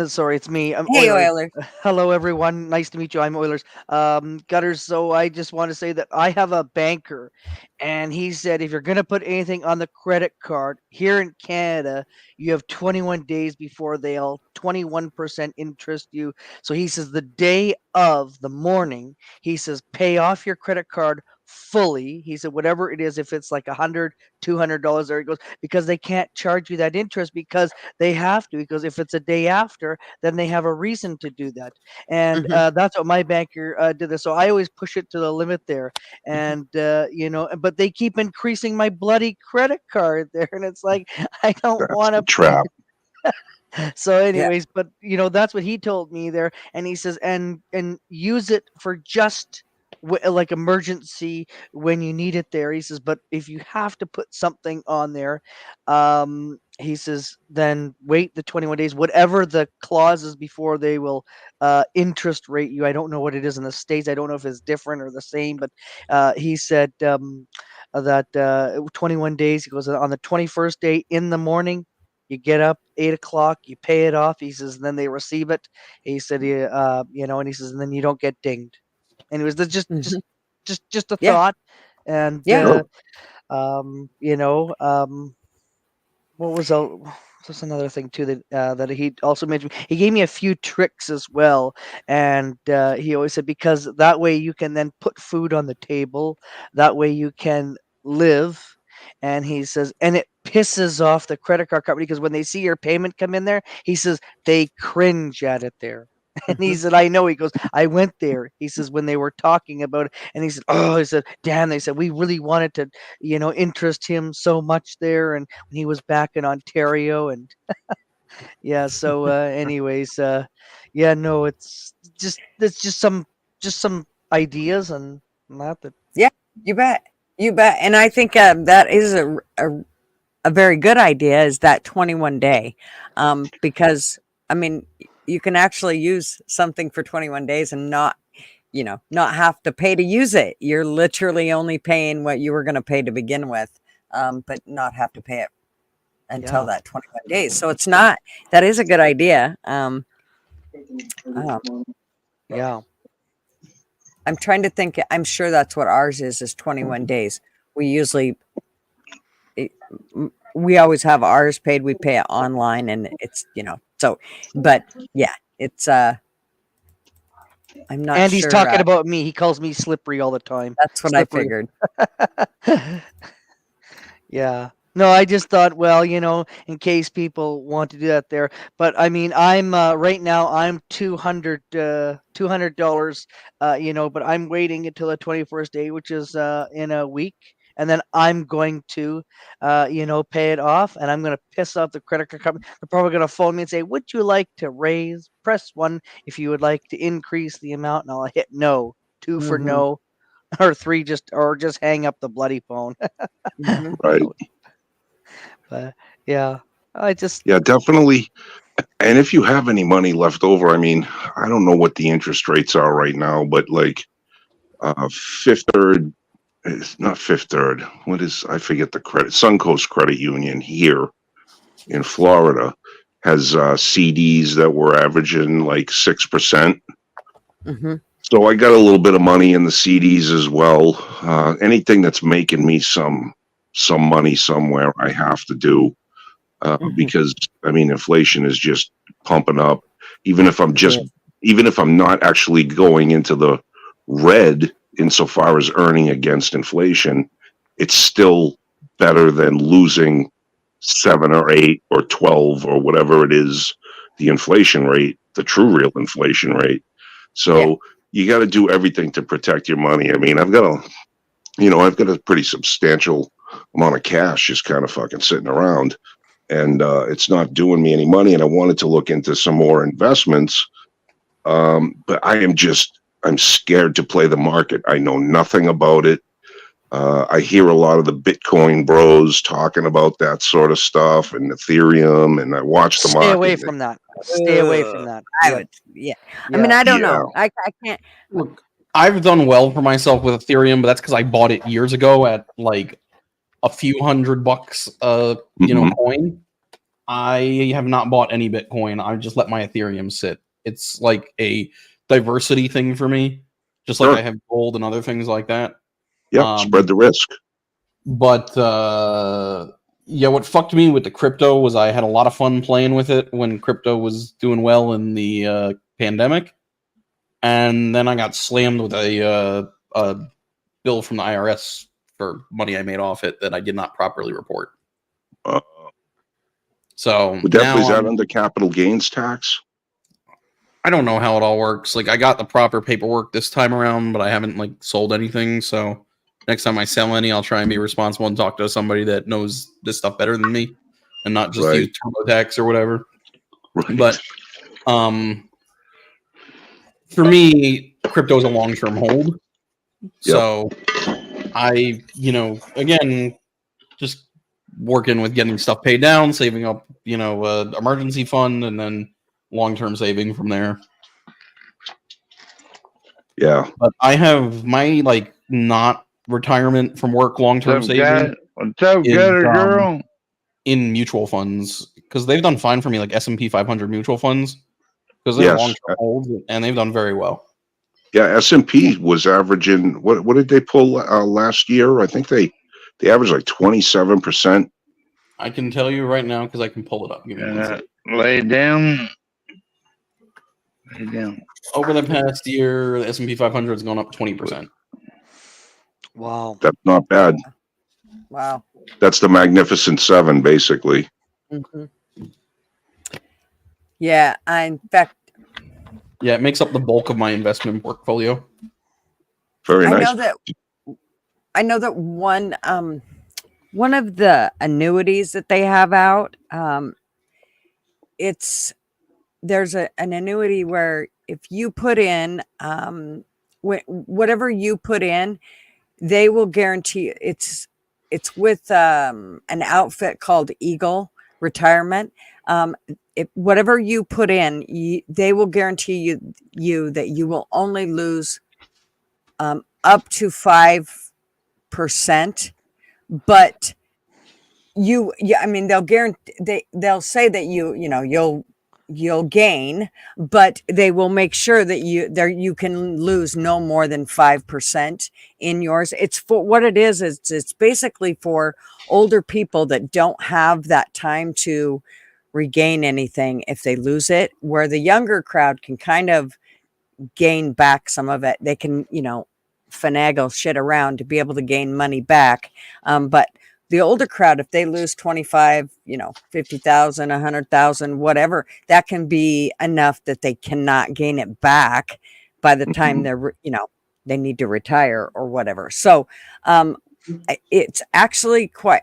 Sorry, it's me. I'm
Hey,
Oilers.
Oilers.
Hello, everyone. Nice to meet you. I'm Oilers. Gutters. So I just want to say that I have a banker, and he said if you're going to put anything on the credit card here in Canada, you have 21 days before they'll 21% interest you. So he says the day of the morning, he says pay off your credit card fully. He said whatever it is, if it's like $100, $200, there it goes, because they can't charge you that interest because they have to, because if it's a day after, then they have a reason to do that. And that's what my banker did this. So I always push it to the limit there. And, but they keep increasing my bloody credit card there. And it's like, I don't
That's
want
the
to.
trap.
So anyways, but that's what he told me there. And he says, and use it for just like emergency when you need it there. He says, but if you have to put something on there, he says, then wait the 21 days, whatever the clauses before they will interest rate you. I don't know what it is in the States. I don't know if it's different or the same, but he said that 21 days, he goes, on the 21st day in the morning, you get up 8 o'clock, you pay it off. He says, and then they receive it. He said, and he says, and then you don't get dinged. And it was just a
Yeah.
thought. And
Yeah.
what was that's another thing too that he also mentioned. He gave me a few tricks as well, and he always said, because that way you can then put food on the table. That way you can live. And he says, and it pisses off the credit card company because when they see your payment come in there, he says they cringe at it there. And he said, I know. He goes, I went there. He says, when they were talking about it, and he said, oh, he said, damn, they said, we really wanted to, interest him so much there. And when he was back in Ontario, and yeah, so, anyways, no, it's just some ideas and not that.
Yeah, you bet. You bet. And I think that is a very good idea, is that 21 day. Because, I mean, you can actually use something for 21 days and not have to pay to use it. You're literally only paying what you were going to pay to begin with, but not have to pay it until that 21 days. So that is a good idea.
Yeah.
I'm trying to think. I'm sure that's what ours is 21 days. We always have ours paid. We pay it online, and it's, so, but yeah, it's, I'm not
and
sure.
He's talking about me. He calls me slippery all the time.
That's what slippery. I
figured. Yeah. No, I just thought, well, in case people want to do that there. But I mean, I'm right now I'm $200, but I'm waiting until the 21st day, which is in a week. And then I'm going to, pay it off, and I'm going to piss off the credit card company. They're probably going to phone me and say, would you like to raise? Press 1 if you would like to increase the amount. And I'll hit no, 2 for no, or 3 just hang up the bloody phone.
Right.
But yeah,
yeah, definitely. And if you have any money left over, I mean, I don't know what the interest rates are right now, but like Fifth Third, it's not Fifth Third. What is, I forget the credit. Suncoast Credit Union here in Florida has CDs that were averaging like 6%. So I got a little bit of money in the CDs as well. Anything that's making me some money somewhere, I have to do, because I mean, inflation is just pumping up. Even if I'm not actually going into the red insofar as earning against inflation, it's still better than losing 7 or 8 or 12 or whatever it is, the inflation rate, the true real inflation rate. So you got to do everything to protect your money. I mean, I've got a pretty substantial amount of cash just kind of fucking sitting around, and it's not doing me any money. And I wanted to look into some more investments, but I'm scared to play the market. I know nothing about it. I hear a lot of the Bitcoin bros talking about that sort of stuff and Ethereum, and I watch the market.
Stay away from that. Stay away from that.
I would, I mean, I don't know. I can't.
Look, I've done well for myself with Ethereum, but that's because I bought it years ago at like a few $100, coin. I have not bought any Bitcoin. I just let my Ethereum sit. It's like a diversity thing for me, just like
Sure.
I have gold and other things like that.
Yep, spread the risk.
But yeah, what fucked me with the crypto was I had a lot of fun playing with it when crypto was doing well in the pandemic, and then I got slammed with a bill from the IRS for money I made off it that I did not properly report. So
Is that
now
under capital gains tax?
I don't know how it all works. Like I got the proper paperwork this time around, but I haven't like sold anything. So next time I sell any, I'll try and be responsible and talk to somebody that knows this stuff better than me, and not just
Right.
use TurboTax or whatever.
Right.
But for me, crypto is a long-term hold. So I, again, just working with getting stuff paid down, saving up, emergency fund, and then long-term saving from there.
Yeah.
But I have my not retirement from work long-term saving.
What's up, girl?
In mutual funds, because they've done fine for me, like S&P 500 mutual funds, because they're
Yes.
long-term holds and they've done very well.
Yeah, S&P was averaging, what did they pull last year? I think they averaged like 27%.
I can tell you right now because I can pull it up. Give me one second.
Lay down. Lay down.
Over the past year, the S&P 500 has gone up 20%.
Wow.
That's not bad.
Wow.
That's the Magnificent Seven, basically.
Mm-hmm. Yeah, in fact,
Yeah, it makes up the bulk of my investment portfolio.
Very nice.
I know that one of the annuities that they have out, there's an annuity where if you put in whatever you put in, they will guarantee it's with an outfit called Eagle Retirement. Whatever you put in, they will guarantee you that you will only lose up to 5%, but I mean, they'll guarantee they'll say that you'll gain, but they will make sure that you can lose no more than 5% in yours. It's for what it is. It's basically for older people that don't have that time to regain anything if they lose it, where the younger crowd can kind of gain back some of it. They can, finagle shit around to be able to gain money back. But the older crowd, if they lose 25, 50,000, 100,000, whatever, that can be enough that they cannot gain it back by the time they're, they need to retire or whatever. So it's actually quite,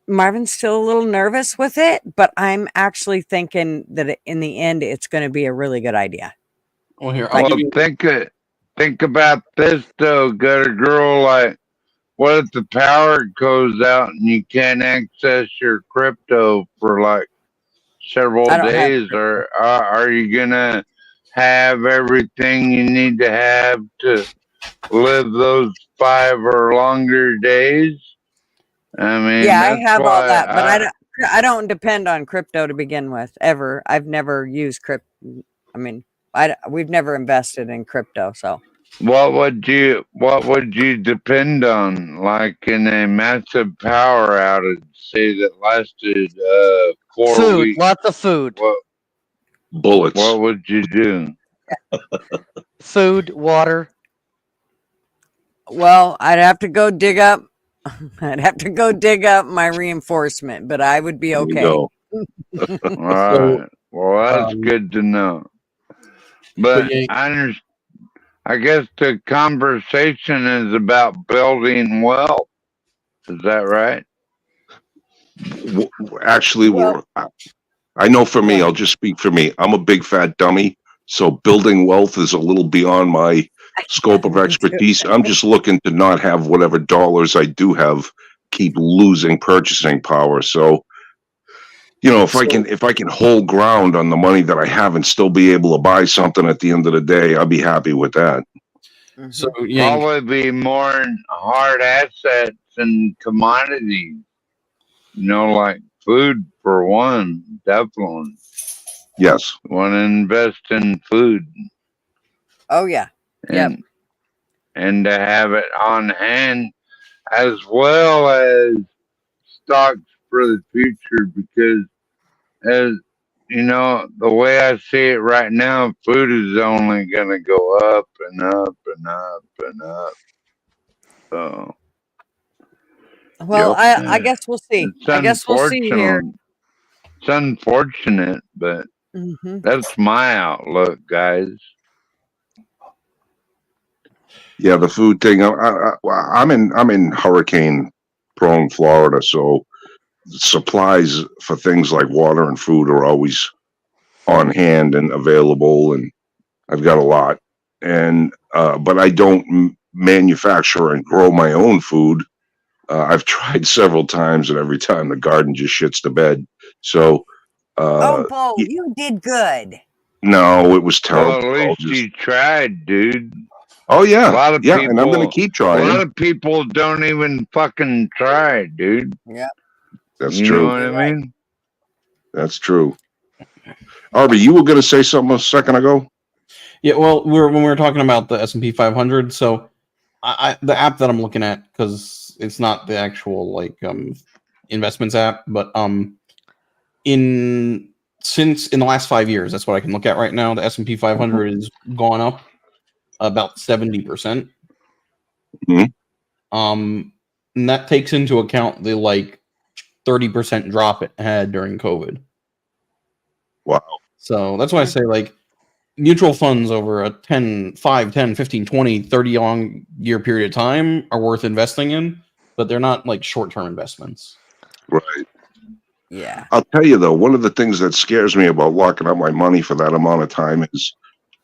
Marvin's still a little nervous with it, but I'm actually thinking that in the end, it's going to be a really good idea.
Well, here,
think about this though, girl. Like, what if the power goes out and you can't access your crypto for like several days? Or are you gonna have everything you need to have to live those 5 or longer days? I mean,
yeah, I have all that, but I don't depend on crypto to begin with ever. I've never used crypto. I mean, we've never invested in crypto. So
what would you depend on, like in a massive power outage, say that lasted 4 weeks?
Lots of food.
Bullets.
What would you do?
Food, water.
Well, I'd have to go dig up my reinforcement, but I would be okay.
All right. Well, that's good to know. But I guess the conversation is about building wealth. Is that right?
Actually, I know for me, I'll just speak for me. I'm a big fat dummy, so building wealth is a little beyond my scope of expertise. I'm just looking to not have whatever dollars I do have keep losing purchasing power. So, if I can hold ground on the money that I have and still be able to buy something at the end of the day, I'll be happy with that.
So
probably be more in hard assets and commodities, like food for one, definitely.
Yes.
Want to invest in food
Oh yeah. Yep.
and to have it on hand as well as stocks for the future because as you know, the way I see it right now, food is only gonna go up and up and up and up. So
Well,
Yep.
I guess we'll see.
it's
I guess we'll see here.
unfortunate. It's unfortunate, but
Hmm.
that's my outlook, guys.
Yeah, the food thing. I'm in hurricane prone Florida, so supplies for things like water and food are always on hand and available, and I've got a lot. And but I don't manufacture and grow my own food. I've tried several times, and every time the garden just shits the bed. So
Oh, Bo, you did good.
no, it was
Well,
terrible.
at least you tried, dude.
Oh yeah,
A lot of
yeah, and I'm gonna
people,
keep
a lot
trying.
of people don't even fucking try, dude.
Yeah.
That's
You
true.
know what I
Right.
mean?
That's true. Arby, you were gonna say something a second ago.
Yeah, well, when we were talking about the S&P 500, so the app that I'm looking at, because it's not the actual like investments app, but since in the last 5 years, that's what I can look at right now. The S&P 500 has gone up about 70%.
Mhm.
And that takes into account the like 30% drop it had during COVID.
Wow.
So that's why I say like mutual funds over a 5, 10, 15, 20, 30 long year period of time are worth investing in, but they're not like short-term investments.
Right.
Yeah.
I'll tell you though, one of the things that scares me about locking up my money for that amount of time is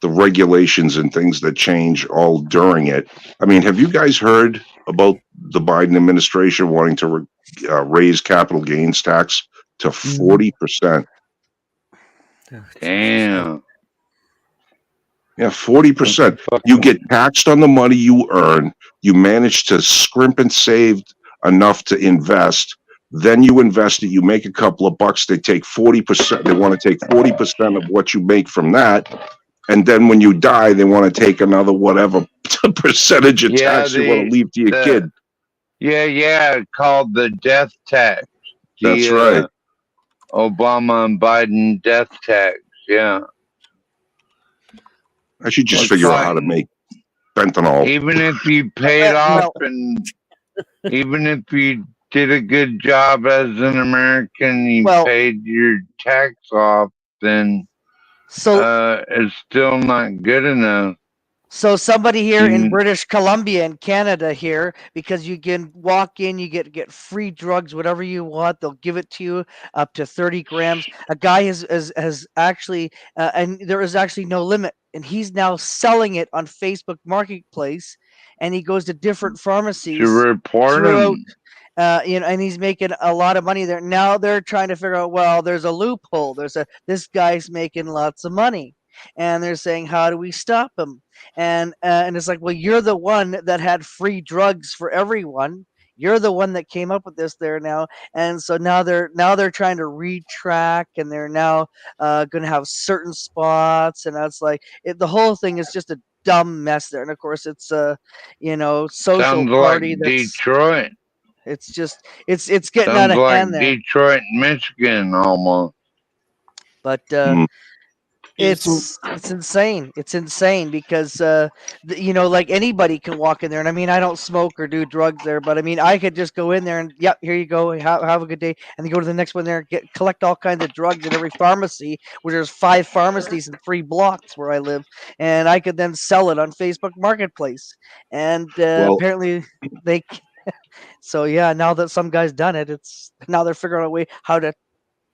the regulations and things that change all during it. I mean, have you guys heard about the Biden administration wanting to raise capital gains tax to 40%?
Damn.
Yeah, 40%. You get taxed on the money you earn. You manage to scrimp and save enough to invest. Then you invest it. You make a couple of bucks. They take 40%. They want to take 40% of what you make from that. And then when you die, they want to take another whatever percentage of tax you want to leave to your kid.
Yeah, called the death tax.
That's right.
Obama and Biden death tax. Yeah.
I should just
Looks
figure out
like-
how to make fentanyl.
Even if you paid off and even if you did a good job as an American, you
Well-
paid your tax off, then
So
it's still not good enough.
So somebody here in
Mm.
British Columbia and Canada here, because you can walk in, you get free drugs, whatever you want. They'll give it to you up to 30 grams. A guy has actually, and there is actually no limit, and he's now selling it on Facebook Marketplace, and he goes to different pharmacies
To report
throughout.
them.
And he's making a lot of money there. Now they're trying to figure out, well, there's a loophole. This guy's making lots of money, and they're saying, how do we stop him? And it's like, well, you're the one that had free drugs for everyone. You're the one that came up with this there now, and so now they're trying to retrack, and they're now going to have certain spots, and that's like the whole thing is just a dumb mess there. And of course, it's social
Sounds
party
like
that's.
Detroit.
It's just it's getting out
Sounds
of
like
hand there.
Detroit, Michigan, almost.
But
Mm.
it's insane. It's insane because like anybody can walk in there, and I mean, I don't smoke or do drugs there, but I mean, I could just go in there and yep, here you go, have a good day, and then go to the next one there, collect all kinds of drugs at every pharmacy, where there's 5 pharmacies in 3 blocks where I live, and I could then sell it on Facebook Marketplace, and apparently they. So yeah, now that some guy's done it, now they're figuring out a way how to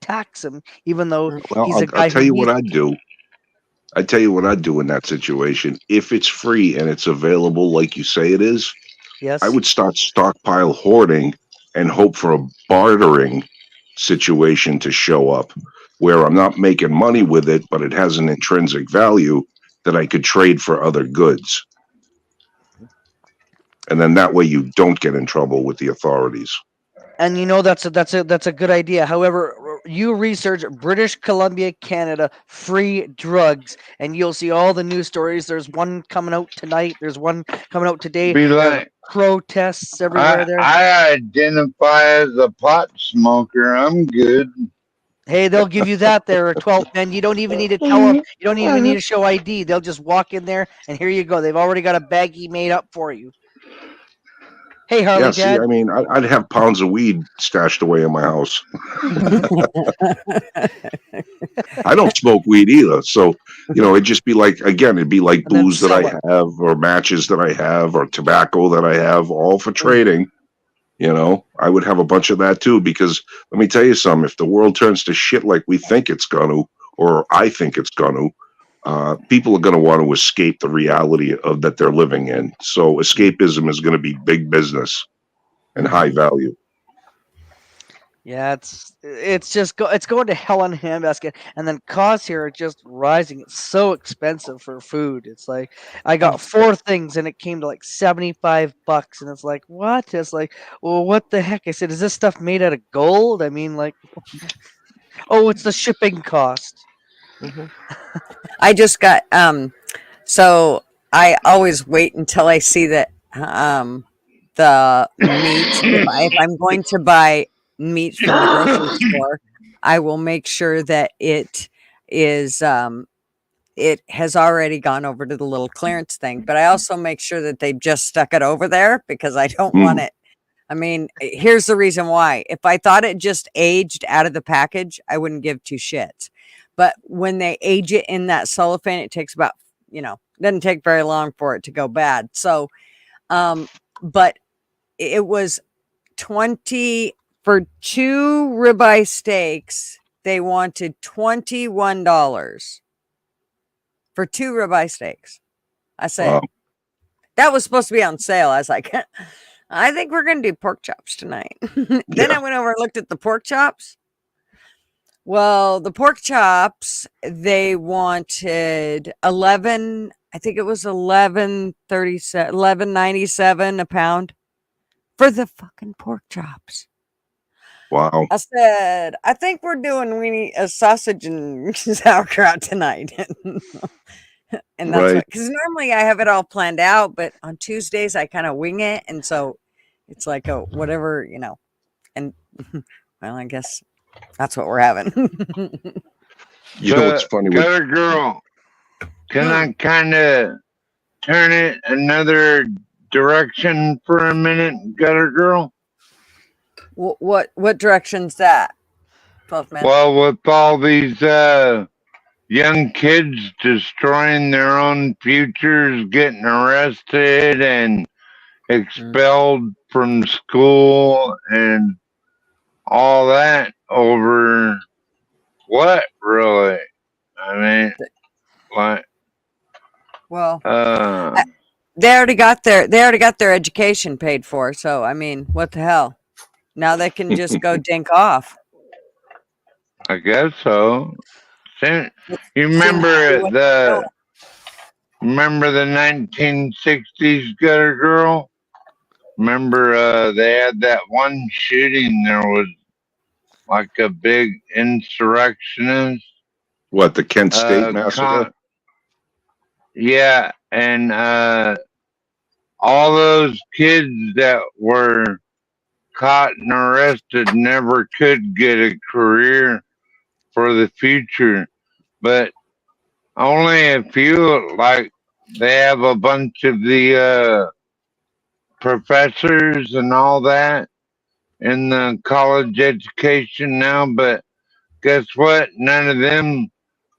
tax him, even though
Well,
he's a guy
I'll tell
who
you what
needs-
I'd do. I tell you what I'd do in that situation. If it's free and it's available like you say it is,
Yes.
I would start stockpile hoarding and hope for a bartering situation to show up where I'm not making money with it, but it has an intrinsic value that I could trade for other goods. And then that way you don't get in trouble with the authorities.
And that's a good idea. However, you research British Columbia, Canada free drugs, and you'll see all the news stories. There's one coming out tonight. There's one coming out today.
Be
There are
like,
protests everywhere there.
I identify as a pot smoker. I'm good.
Hey, they'll give you that there, 12 men. You don't even need to tell them. You don't even need to show ID. They'll just walk in there, and here you go. They've already got a baggie made up for you. Hey, Harley
Yeah, see,
Dad.
I mean, I'd have pounds of weed stashed away in my house. I don't smoke weed either. So, it'd just be like, again, it'd be like
And then
booze that
sell
I have, or matches that I have, or tobacco that I have, all for trading. I would have a bunch of that too, because let me tell you something, if the world turns to shit like we think it's going to, or I think it's going to, people are going to want to escape the reality of that they're living in. So escapism is going to be big business and high value.
Yeah, it's going to hell in a handbasket, and then costs here are just rising. It's so expensive for food. It's like I got 4 things, and it came to like $75, and it's like what? It's like, well, what the heck? I said, is this stuff made out of gold? I mean, like, oh, it's the shipping cost.
I just got so I always wait until I see that the meat. If I'm going to buy meat from the grocery store, I will make sure that it is it has already gone over to the little clearance thing. But I also make sure that they've just stuck it over there because I don't want it. I mean, here's the reason why. If I thought it just aged out of the package, I wouldn't give 2 shits. But when they age it in that cellophane, it takes about, doesn't take very long for it to go bad. So, but it was 20 for 2 ribeye steaks. They wanted $21 for 2 ribeye steaks. I said,
Wow.
that was supposed to be on sale. I was like, I think we're going to do pork chops tonight. Then I went over and looked at the pork chops. Well, the pork chops, they wanted 11, I think it was 11.97 a pound for the fucking pork chops.
Wow.
I said, I think we're doing a sausage and sauerkraut tonight. And that's
Right.
because normally I have it all planned out, but on Tuesdays I kind of wing it. And so it's like, whatever, and well, I guess that's what we're having.
What's funny?
Gutter Girl, can I kind of turn it another direction for a minute, Gutter Girl?
What direction's that? 12 man.
Well, with all these young kids destroying their own futures, getting arrested and expelled from school and all that over what, really? I mean, like,
Well,
uh,
they already got their education paid for. So I mean, what the hell? Now they can just go dink off.
I guess so. You remember the 1960s, Gutter Girl? Remember they had that one shooting. There was like a big insurrectionist.
What, the Kent State massacre?
Yeah, and all those kids that were caught and arrested never could get a career for the future, but only a few, like they have a bunch of the professors and all that in the college education now, but guess what? None of them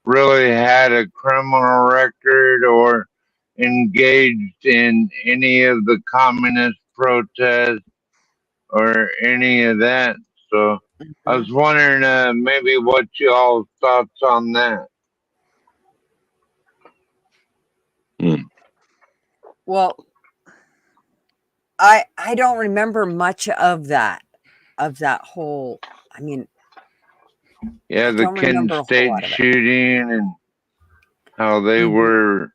really had a criminal record or engaged in any of the communist protests or any of that. So I was wondering maybe what y'all's thoughts on that.
Well, I don't remember much of that whole. I mean,
yeah, the Kent State shooting and how they were,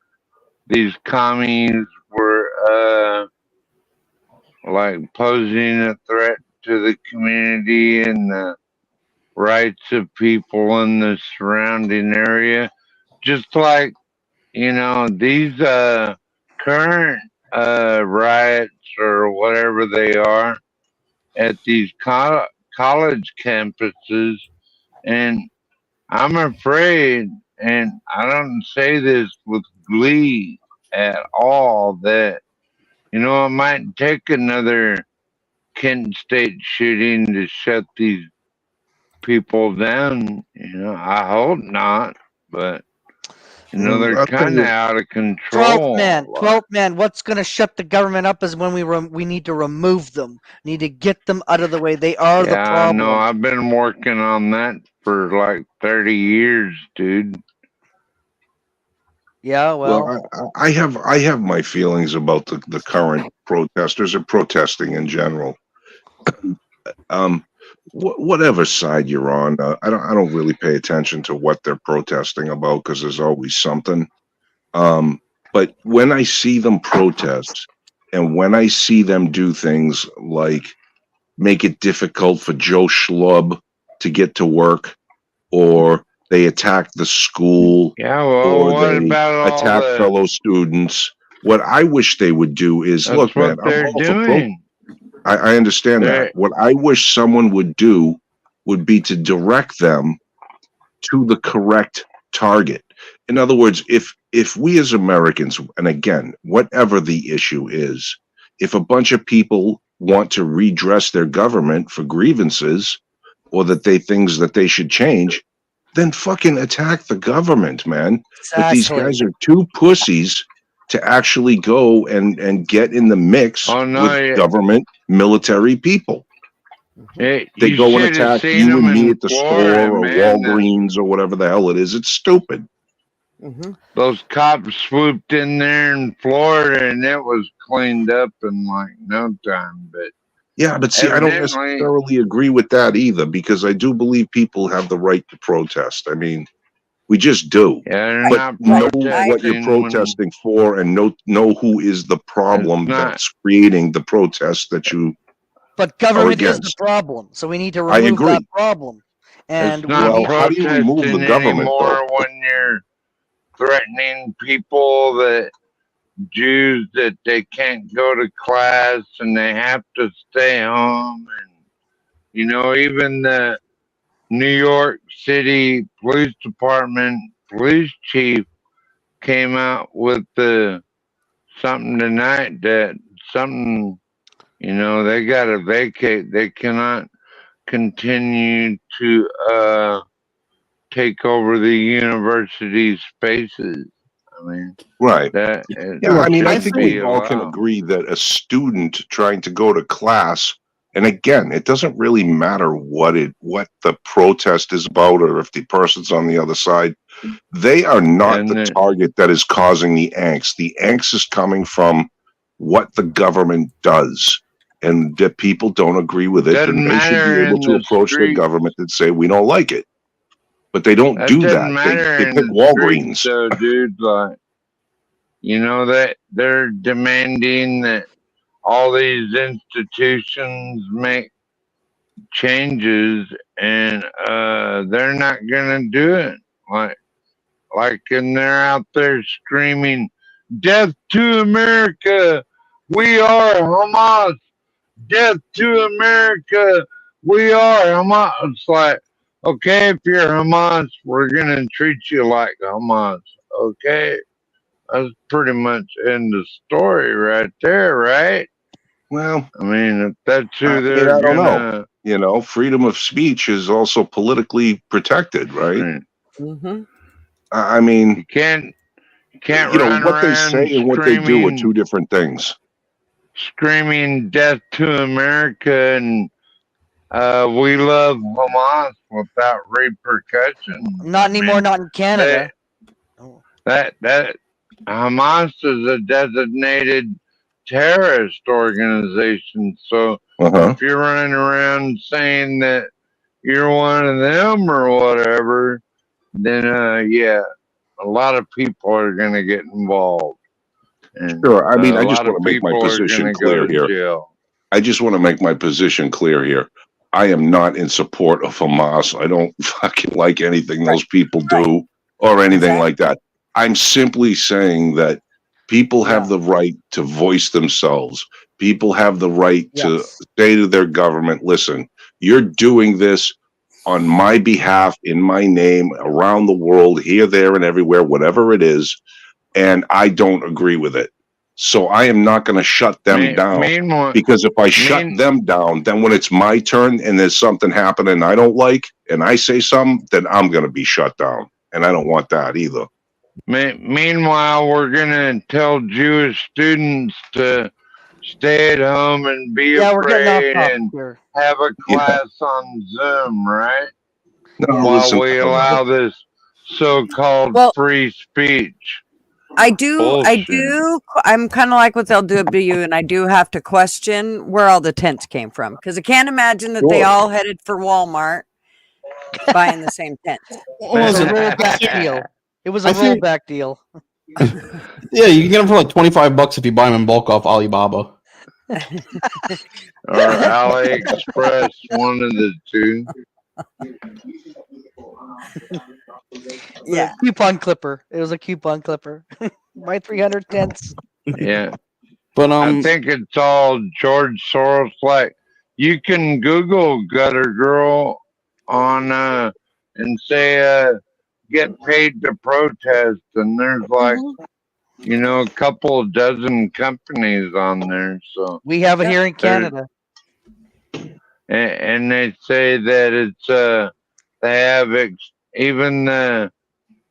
these commies were like posing a threat to the community and the rights of people in the surrounding area. Just like, these current riots or whatever they are at these college campuses. And I'm afraid, and I don't say this with glee at all, that, it might take another Kent State shooting to shut these people down. I hope not, but they're
I'll tell
kind of
you,
out of control.
12th man. What's going to shut the government up is when we need to remove them. Need to get them out of the way. They are the
Yeah, I
problem.
know. I've been working on that for like 30 years, dude.
Yeah, well,
well, I have my feelings about the current protesters or protesting in general. Whatever side you're on, I don't really pay attention to what they're protesting about because there's always something. But when I see them protest, and when I see them do things like make it difficult for Joe Schlub to get to work, or they attack the school,
Yeah, well,
or
what
they
about all
attack
the?
fellow students, what I wish they would do is,
That's
look,
what
man, I'm
they're
all for
doing.
I understand
They're-
that. What I wish someone would do would be to direct them to the correct target. In other words, if we as Americans, and again, whatever the issue is, if a bunch of people want to redress their government for grievances or that things that they should change, then fucking attack the government, man. But these
exactly.
guys are two pussies to actually go and get in the mix
Oh, no,
with
yeah.
government military people.
Hey,
They
you
go and
should have
attack
seen
you
them
and me
in
at the
Florida,
store or
man.
Walgreens or whatever the hell it is. It's stupid.
Mm-hmm.
Those cops swooped in there in Florida, and it was cleaned up in like no time. But
Yeah, but see, I don't
evidently,
necessarily agree with that either because I do believe people have the right to protest. I mean, we just do.
yeah, they're
But
not
know
protesting
what you're
when
protesting for and know who is the problem
It's not.
that's creating the protest that you
But government is the
against.
problem, so we need to
I
remove that
agree.
problem. And
It's
we
not
Well,
need
how do you remove the
protesting
government, though?
anymore when you're threatening people that Jews that they can't go to class and they have to stay home, and even the New York City Police Department police chief came out with something tonight that something they got to vacate. They cannot continue to take over the university spaces. I mean,
Right.
that
Yeah, I mean, I
shouldn't
think
be
we all can
allowed.
agree that a student trying to go to class, and again, it doesn't really matter what the protest is about or if the person's on the other side. They are not
And
the target that is causing the angst. The angst is coming from what the government does. And that people don't agree with it,
doesn't
then they should
matter
be able
in
to
the
approach the
street.
government and say, we don't like it. But they don't
That
do
doesn't
that.
matter
They
in
pick
the
Walgreens.
streets, though, dude. Like, that they're demanding that all these institutions make changes, and they're not gonna do it. And they're out there screaming, "Death to America! We are Hamas! Death to America! We are Hamas!" It's like, okay, if you're Hamas, we're gonna treat you like Hamas. Okay, that's pretty much end the story right there, right?
Well,
I mean, if that's who
I
they're
don't know.
gonna.
Freedom of speech is also politically protected, right?
Mm-hmm.
I mean,
You can't run
what they
around
say and what they do are two different things.
screaming "Death to America" and "We love Hamas" without repercussion.
not anymore. Not in Canada.
That Hamas is a designated terrorist organization. So if you're running around saying that you're one of them or whatever, then yeah, a lot of people are gonna get involved. And,
Sure. I mean, I
a
just
lot of
want to make my
people are
position
gonna
clear
go to
here.
jail.
I just want to make my position clear here. I am not in support of Hamas. I don't fucking like anything those people do or anything like that. I'm simply saying that people have the right to voice themselves. People have the right to say to their government, listen, you're doing this on my behalf, in my name, around the world, here, there, and everywhere, whatever it is, and I don't agree with it. So I am not going to shut them down, because if I shut them down, then when it's my turn and there's something happening I don't like, and I say something, then I'm going to be shut down, and I don't want that either.
Meanwhile, we're going to tell Jewish students to stay at home and be afraid and have a class on Zoom, right?
No,
While
listen,
we allow this so-called free speech.
I do. I'm kind of like what they'll do to you, and I do have to question where all the tents came from, because I can't imagine that they all headed for Walmart buying the same tent.
It was a rollback deal. It was a rollback deal.
Yeah, you can get them for like $25 if you buy them in bulk off Alibaba.
Or AliExpress, one of the two.
Yeah,
coupon clipper. It was a coupon clipper. My 300 tents.
Yeah,
but
I think it's all George Soros. Like, you can Google Gutter Girl on and say get paid to protest, and there's like a couple of dozen companies on there. So
we have it here in Canada.
And they say that it's they have even the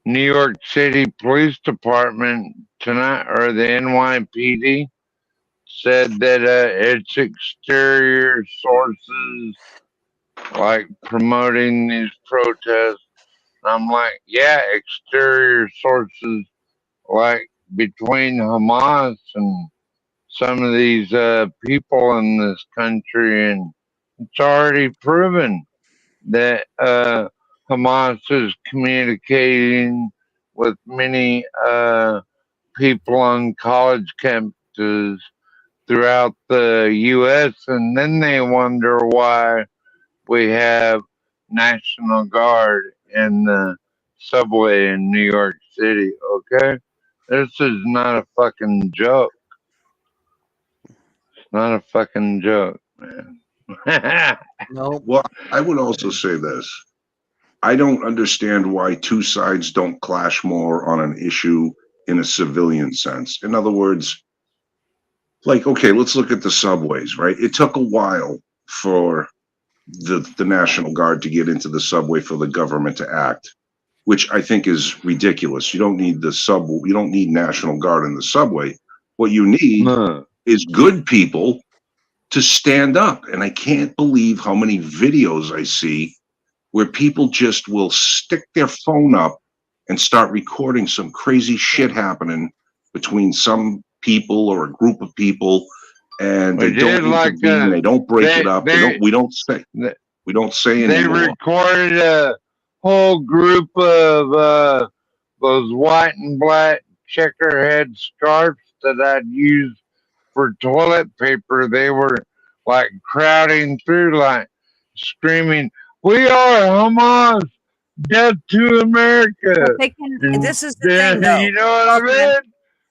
New York City Police Department tonight, or the NYPD, said that it's exterior sources like promoting these protests. I'm like, yeah, exterior sources like between Hamas and some of these people in this country, and it's already proven that Hamas is communicating with many people on college campuses throughout the U.S., and then they wonder why we have National Guard in the subway in New York City, okay? This is not a fucking joke. It's not a fucking joke, man.
No.
Well, I would also say this. I don't understand why two sides don't clash more on an issue in a civilian sense. In other words, like, okay, let's look at the subways, right? It took a while for the National Guard to get into the subway for the government to act, which I think is ridiculous. You don't need you don't need National Guard in the subway. What you need is good people to stand up. And I can't believe how many videos I see where people just will stick their phone up and start recording some crazy shit happening between some people or a group of people, and they don't intervene, they don't break it up. We don't say anything.
They recorded a whole group of those white and black checkerhead scarves that I'd used for toilet paper. They were like crowding through, like screaming, "We are Hamas! Death to America!"
This is the thing, though.
You know what I mean?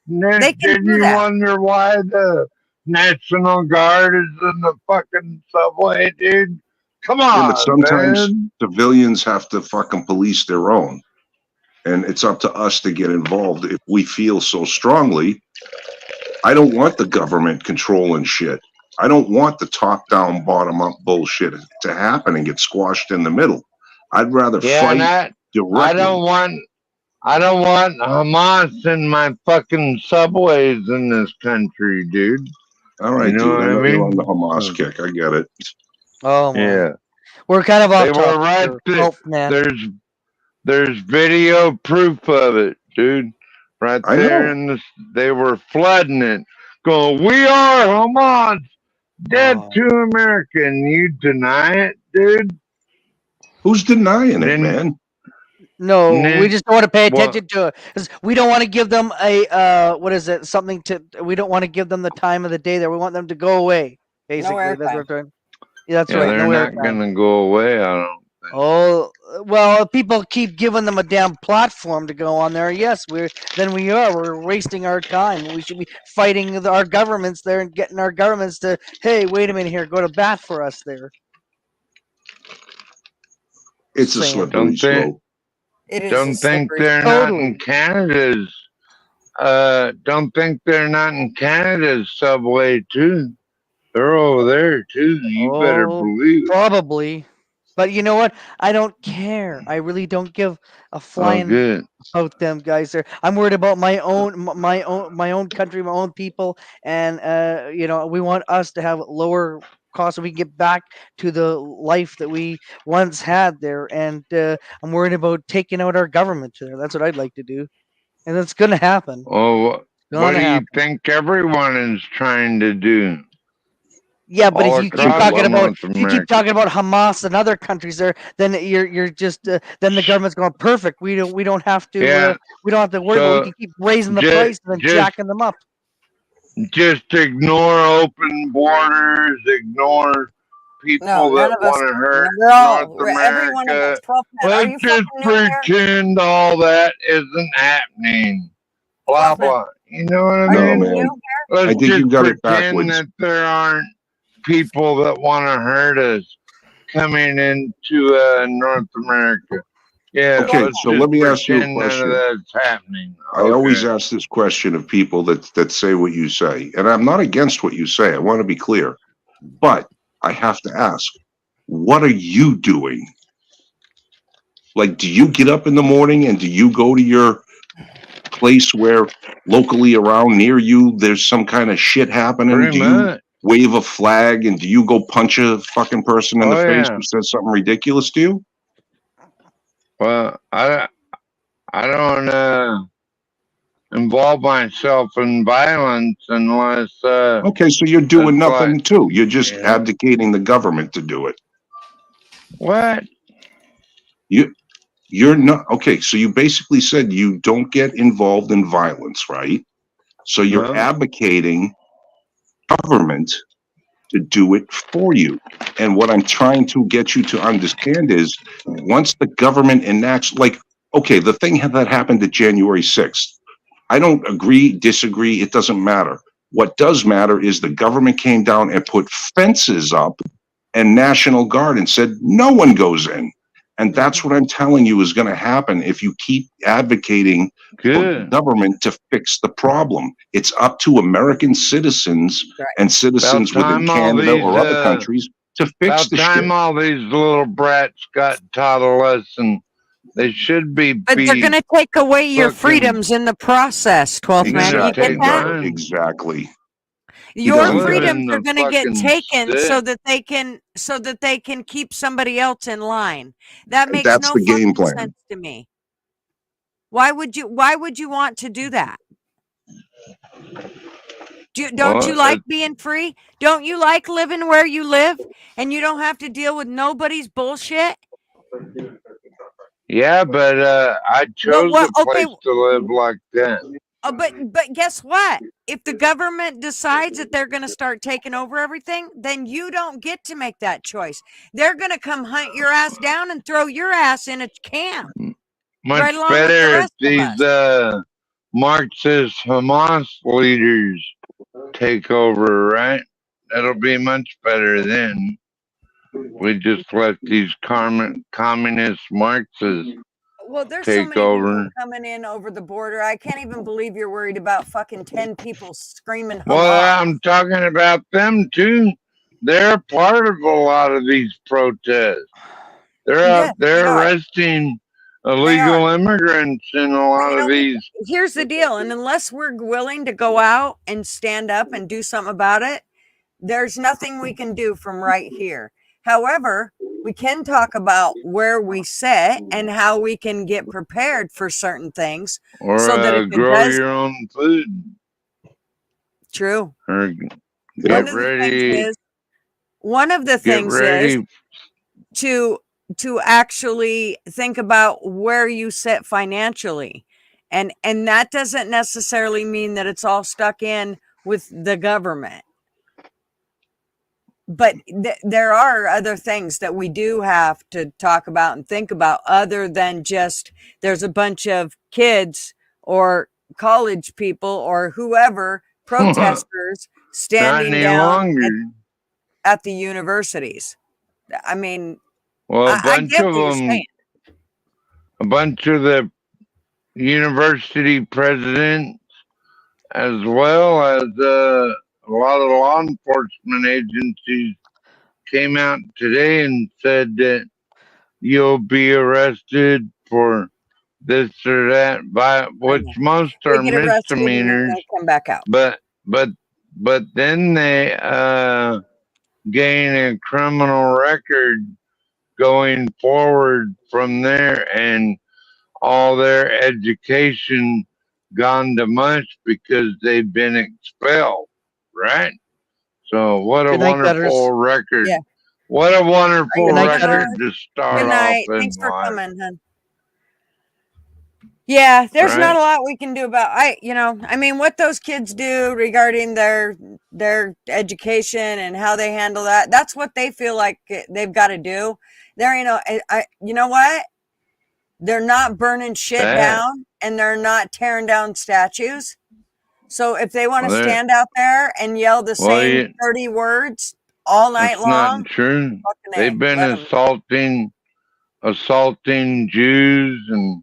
Then you wonder why the National Guard is in the fucking subway, dude. Come on,
yeah, but sometimes
man.
Civilians have to fucking police their own. And it's up to us to get involved if we feel so strongly. I don't want the government controlling shit. I don't want the top-down, bottom-up bullshit to happen and get squashed in the middle. I'd rather fight directly.
I don't want Hamas in my fucking subways in this country, dude.
All right,
you know
dude.
what I mean?
You're on the Hamas kick. I get it.
Oh, man.
Yeah.
We're kind of off
They were right there. There's video proof of it, dude. Right there they were flooding it, going, "We are Hamas, dead to America," and you deny it, dude.
Who's denying it, man?
No, we just don't want to pay attention to it. 'Cause we don't want to give them a we don't want to give them the time of the day that we want them to go away. Basically, that's
airtime.
what I'm trying. Yeah, that's
Yeah,
right.
they're
No
not
airtime.
gonna go away. I don't think.
Oh well, people keep giving them a damn platform to go on there. Yes, we're wasting our time. We should be fighting our governments there and getting our governments to, hey, wait a minute here, go to bat for us there.
It's a
Saying.
slippery
Don't they-
slope.
It is a
Don't think
slippery.
they're not in
Totally.
Canada's. Don't think they're not in Canada's subway too. They're over there too. You better
Oh,
believe it.
probably. But you know what? I don't care. I really don't give a
Oh,
flying
good.
about them guys there. I'm worried about my own country, my own people, and we want us to have lower costs so we can get back to the life that we once had there. And I'm worried about taking out our government there. That's what I'd like to do, and that's gonna happen.
Oh, what
Gonna
do you
happen.
think everyone is trying to do?
Yeah, but
All
if you keep
across
talking about
North
if you keep
America.
talking about Hamas and other countries there, then you're just then the government's going perfect. We don't have to
Yeah.
we don't have to worry. About
So
we can keep raising the
ju-
price and then
just-
jacking them up.
Just ignore open borders. Ignore people
No, none
that
of us.
want to hurt
We're all.
North
Every one of
America.
us. 12 men. Are
Let's
you
just
fucking new here?
pretend all that isn't happening. Blah
Twelve men.
blah. You know what I
Are
No,
you
mean?
man.
new here?
Let's
I think
just
you got it
pretend
backwards.
that there aren't people that want to hurt us coming into North America. Yeah.
Okay,
let's
so
just
let me ask you a
pretend none
question.
of that's happening.
I always
Okay.
ask this question of people that say what you say, and I'm not against what you say. I want to be clear, but I have to ask, what are you doing? Like, do you get up in the morning and do you go to your place where locally around near you there's some kind of shit happening?
Pretty
Do you
much.
wave a flag and do you go punch a fucking person in the
Oh,
face
yeah.
who says something ridiculous to you?
Well, I don't involve myself in violence unless
Okay, so you're doing
That's
nothing too. You're just
Yeah.
abdicating the government to do it.
what?
You're not okay. So you basically said you don't get involved in violence, right? So you're
No.
advocating government to do it for you. And what I'm trying to get you to understand is once the government enacts, like, okay, the thing that happened at January 6th, I don't agree, disagree, it doesn't matter. What does matter is the government came down and put fences up and National Guard and said no one goes in. And that's what I'm telling you is going to happen if you keep advocating for
Good.
government to fix the problem. It's up to American citizens
Right.
and citizens
About
within
time all
Canada
these,
or other countries to fix
About
the
time
shit.
all these little brats got taught a lesson. They should be.
But they're going to take away your
fucking-
freedoms in the process, 12 man. You
Exactly.
get that?
Time.
Exactly.
Your
doesn't
live
freedoms
in
are
the
going to get
fucking
taken
stick.
so that they can keep somebody else in line. That makes
That's
no
the game
fucking
plan.
sense to me. Why would you want to do that? Don't
Well,
you like being free? Don't you like living where you live and you don't have to deal with nobody's bullshit?
Yeah, but I chose
what-
a
okay.
place to live like that.
But guess what? If the government decides that they're going to start taking over everything, then you don't get to make that choice. They're going to come hunt your ass down and throw your ass in a camp.
Much
Right along with the
better if
rest of
these
us.
Marxist Hamas leaders take over, right? That'll be much better then. We just let these communist Marxists
Well, there's
take
so many
over.
people coming in over the border. I can't even believe you're worried about fucking 10 people screaming Hamas.
Well, I'm talking about them too. They're part of a lot of these protests. They're
Yes,
out there
they are.
arresting illegal immigrants in a lot
you
of
know,
these.
Here's the deal. And unless we're willing to go out and stand up and do something about it, there's nothing we can do from right here. However, we can talk about where we sit and how we can get prepared for certain things.
Or
So that if it
grow
does-
your own food.
True.
Or
One
get
of the
ready.
things is, one of the
Get
things is
ready.
to actually think about where you sit financially. And that doesn't necessarily mean that it's all stuck in with the government. but there are other things that we do have to talk about and think about other than just there's a bunch of kids or college people or whoever protesters
Not
standing
any
down
longer.
at the universities. I mean,
Well,
I get what you're saying.
a bunch of the university presidents, as well as a lot of law enforcement agencies, came out today and said that you'll be arrested for this or that, by which most
They
are
get arrested and then
misdemeanors.
they come back out.
But then they gain a criminal record going forward from there, and all their education gone to mush because they've been expelled, right? So what a
Good night,
wonderful
Gutters.
record.
Yeah.
What a wonderful
Good night,
record
Gutters.
to start
Good
off
night.
in
Thanks for
life.
coming, hon. Yeah, there's
Right.
not a lot we can do about I mean what those kids do regarding their education and how they handle that. That's what they feel like they've got to do. They're you know what? They're not burning shit
That-
down and they're not tearing down statues. So if they want to
Well, they're-
stand out there and yell the
Well,
same
you-
30 words all night
That's
long,
not true.
fucking A,
They've been
let 'em.
assaulting Jews and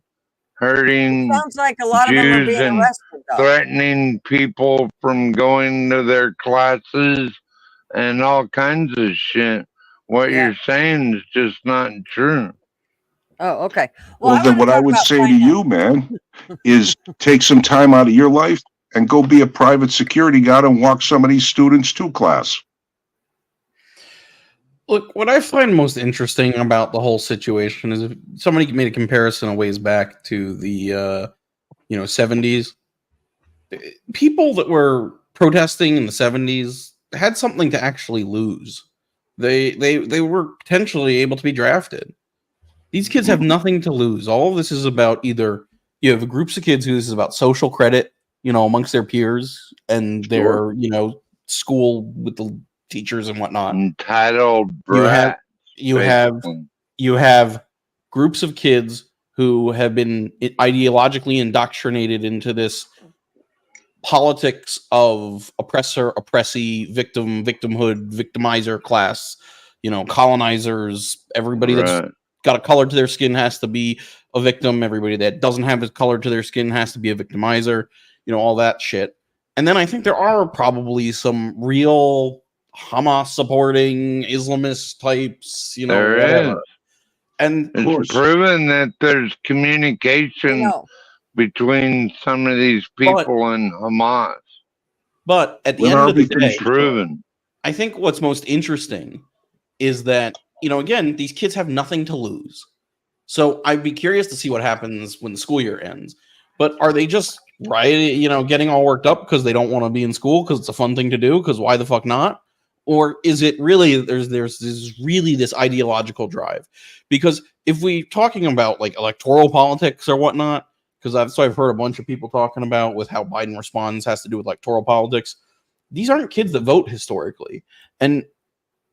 hurting,
Sounds like a lot of them are
Jews
being
and
arrested though.
threatening people from going to their classes and all kinds of shit. What
Yeah.
you're saying is just not true.
Oh, okay.
Well,
I
then
wanna
what I
talk
would
about
say to
finance.
you, man, is take some time out of your life and go be a private security guard and walk some of these students to class.
Look, what I find most interesting about the whole situation is if somebody made a comparison a ways back to the 70s. People that were protesting in the 70s had something to actually lose. They were potentially able to be drafted. These kids have nothing to lose. All of this is about either you have groups of kids who this is about social credit, amongst their peers and their, school with the teachers and whatnot.
Entitled
You have
brat.
you have groups of kids who have been ideologically indoctrinated into this politics of oppressor, oppressee, victim, victimhood, victimizer class, colonizers. Everybody that's
Right.
got a color to their skin has to be a victim. Everybody that doesn't have a color to their skin has to be a victimizer, all that shit. And then I think there are probably some real Hamas supporting Islamist types,
There
whatever.
is.
And
course.
It's proven that there's
I
communication
know.
between some of these people and Hamas.
but at the
When
end
are
of the
we
day,
finished?
Proven.
I think what's most interesting is that, again, these kids have nothing to lose. So I'd be curious to see what happens when the school year ends. But are they just getting all worked up because they don't want to be in school because it's a fun thing to do? Because why the fuck not? Or is it really there's this ideological drive? Because if we're talking about like electoral politics or whatnot, because I've heard a bunch of people talking about with how Biden responds has to do with electoral politics. These aren't kids that vote historically. And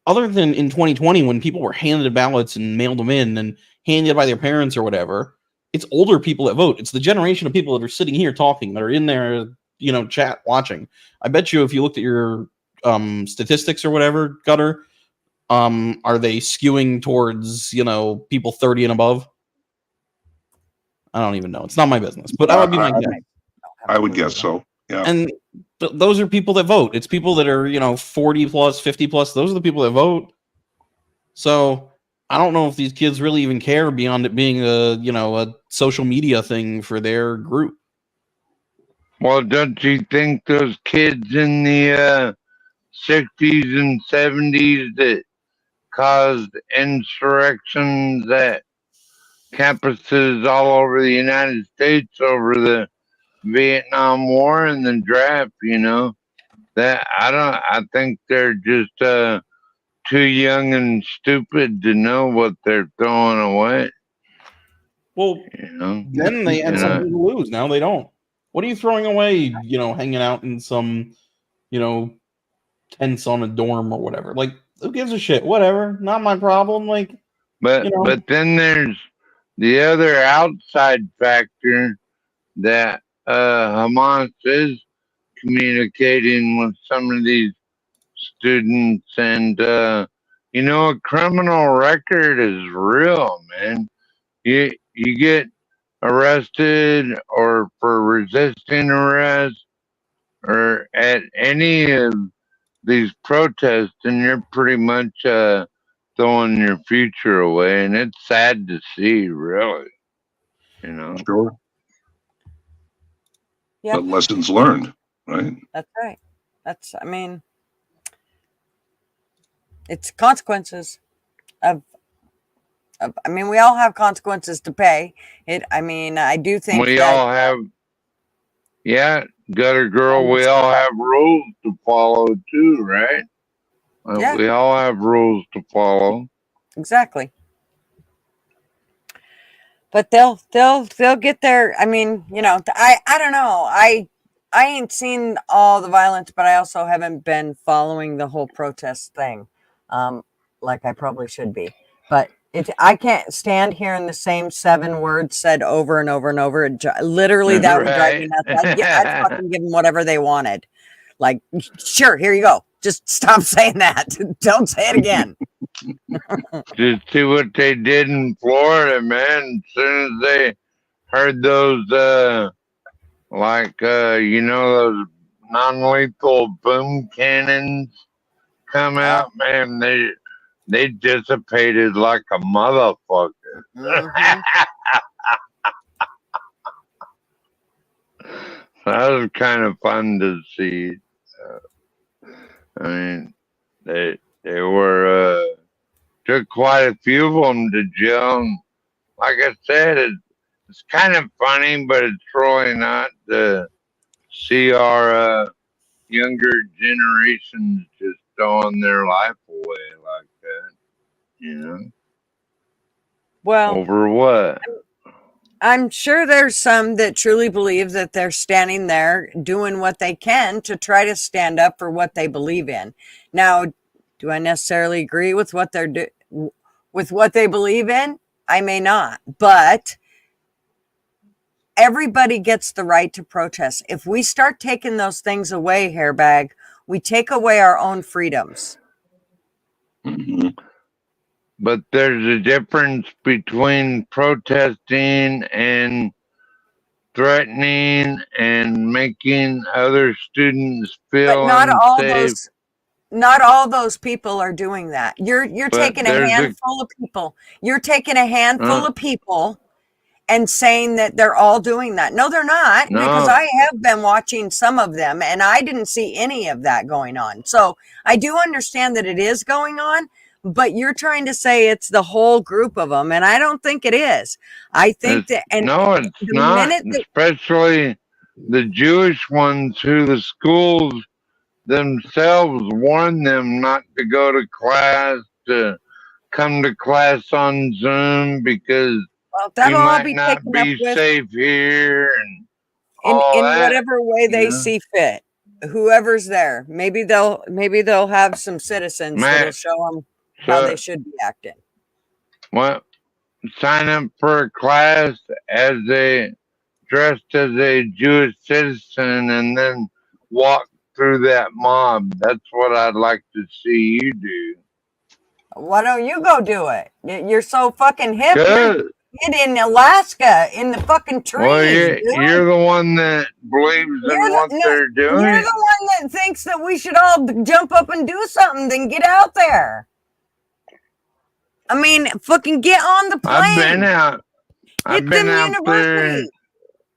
other than in 2020 when people were handed ballots and mailed them in and handed by their parents or whatever, it's older people that vote. It's the generation of people that are sitting here talking, that are in their, chat watching. I bet you if you looked at your statistics or whatever, Gutter, are they skewing towards, people 30 and above? I don't even know. It's not my business, but that would be my guess.
I would guess so. Yeah.
And those are people that vote. It's people that are, 40 plus, 50 plus. Those are the people that vote. So I don't know if these kids really even care beyond it being a social media thing for their group.
Well, don't you think those kids in the 60s and 70s that caused insurrections at campuses all over the United States over the Vietnam War and the draft, that I think they're just too young and stupid to know what they're throwing away.
Well, then they had something to lose. Now they don't. What are you throwing away, hanging out in some, tents on a dorm or whatever. Like, who gives a shit? Whatever, not my problem. Like,
But
you know.
but then there's the other outside factor that Hamas is communicating with some of these students, and you know, a criminal record is real, man. You get arrested or for resisting arrest or at any of these protests, and you're pretty much throwing your future away, and it's sad to see, really. You know.
Sure.
Yep.
But lessons learned, right?
That's right. I mean, it's consequences of, I mean, we all have consequences to pay. I do think
We
that,
all have, yeah, gutter girl. We all have rules to follow too, right?
Yeah.
We all have rules to follow.
exactly. But they'll get there. I mean, you know, I don't know. I ain't seen all the violence, but I also haven't been following the whole protest thing, like I probably should be. But I can't stand hearing the same 7 words said over and over and over. Literally, that would drive me nuts. I'd fucking give them whatever they wanted. Like, sure, here you go. Just stop saying that. Don't say it again.
Just see what they did in Florida, man. As soon as they heard those, you know, those non-lethal boom cannons come out, man, they dissipated like a motherfucker.
Mhm.
That was kind of fun to see. I mean, they were took quite a few of them to jail. And like I said, it's kind of funny, but it's really not to see our younger generations just throwing their life away like that. You know,
Well,
over what?
I'm sure there's some that truly believe that they're standing there doing what they can to try to stand up for what they believe in. Now, do I necessarily agree with what with what they believe in? I may not, but everybody gets the right to protest. If we start taking those things away, Hairbag, we take away our own freedoms.
Mhm.
But there's a difference between protesting and threatening and making other students feel
But
unsafe.
not all those people are doing that. You're
But
taking a
there's
handful of people. You're taking a handful
Uh.
of people and saying that they're all doing that. No, they're not, because
No.
I have been watching some of them and I didn't see any of that going on. So I do understand that it is going on, but you're trying to say it's the whole group of them, and I don't think it is. I think that, and
No, it's
the
not.
minute that,
Especially the Jewish ones who the schools themselves warn them not to go to class, to come to class on Zoom because
well,
you
that'll all
might
be
not
taken up
be
with
safe here and
in
all that.
whatever way they
Yeah.
see fit. Whoever's there, maybe they'll have some citizens that'll
Man,
show them how they
so
should be acting.
what? Sign up for a class dressed as a Jewish citizen and then walk through that mob. That's what I'd like to see you do.
Why don't you go do it? You're so fucking hip. You're
Good.
in Alaska in the fucking trees.
Well,
dude.
you're the one that believes in what they're
You're
doing.
the one that thinks that we should all jump up and do something, then get out there. I mean, fucking get on the plane.
I've been out. I've
Hit
been
them
out there.
universities.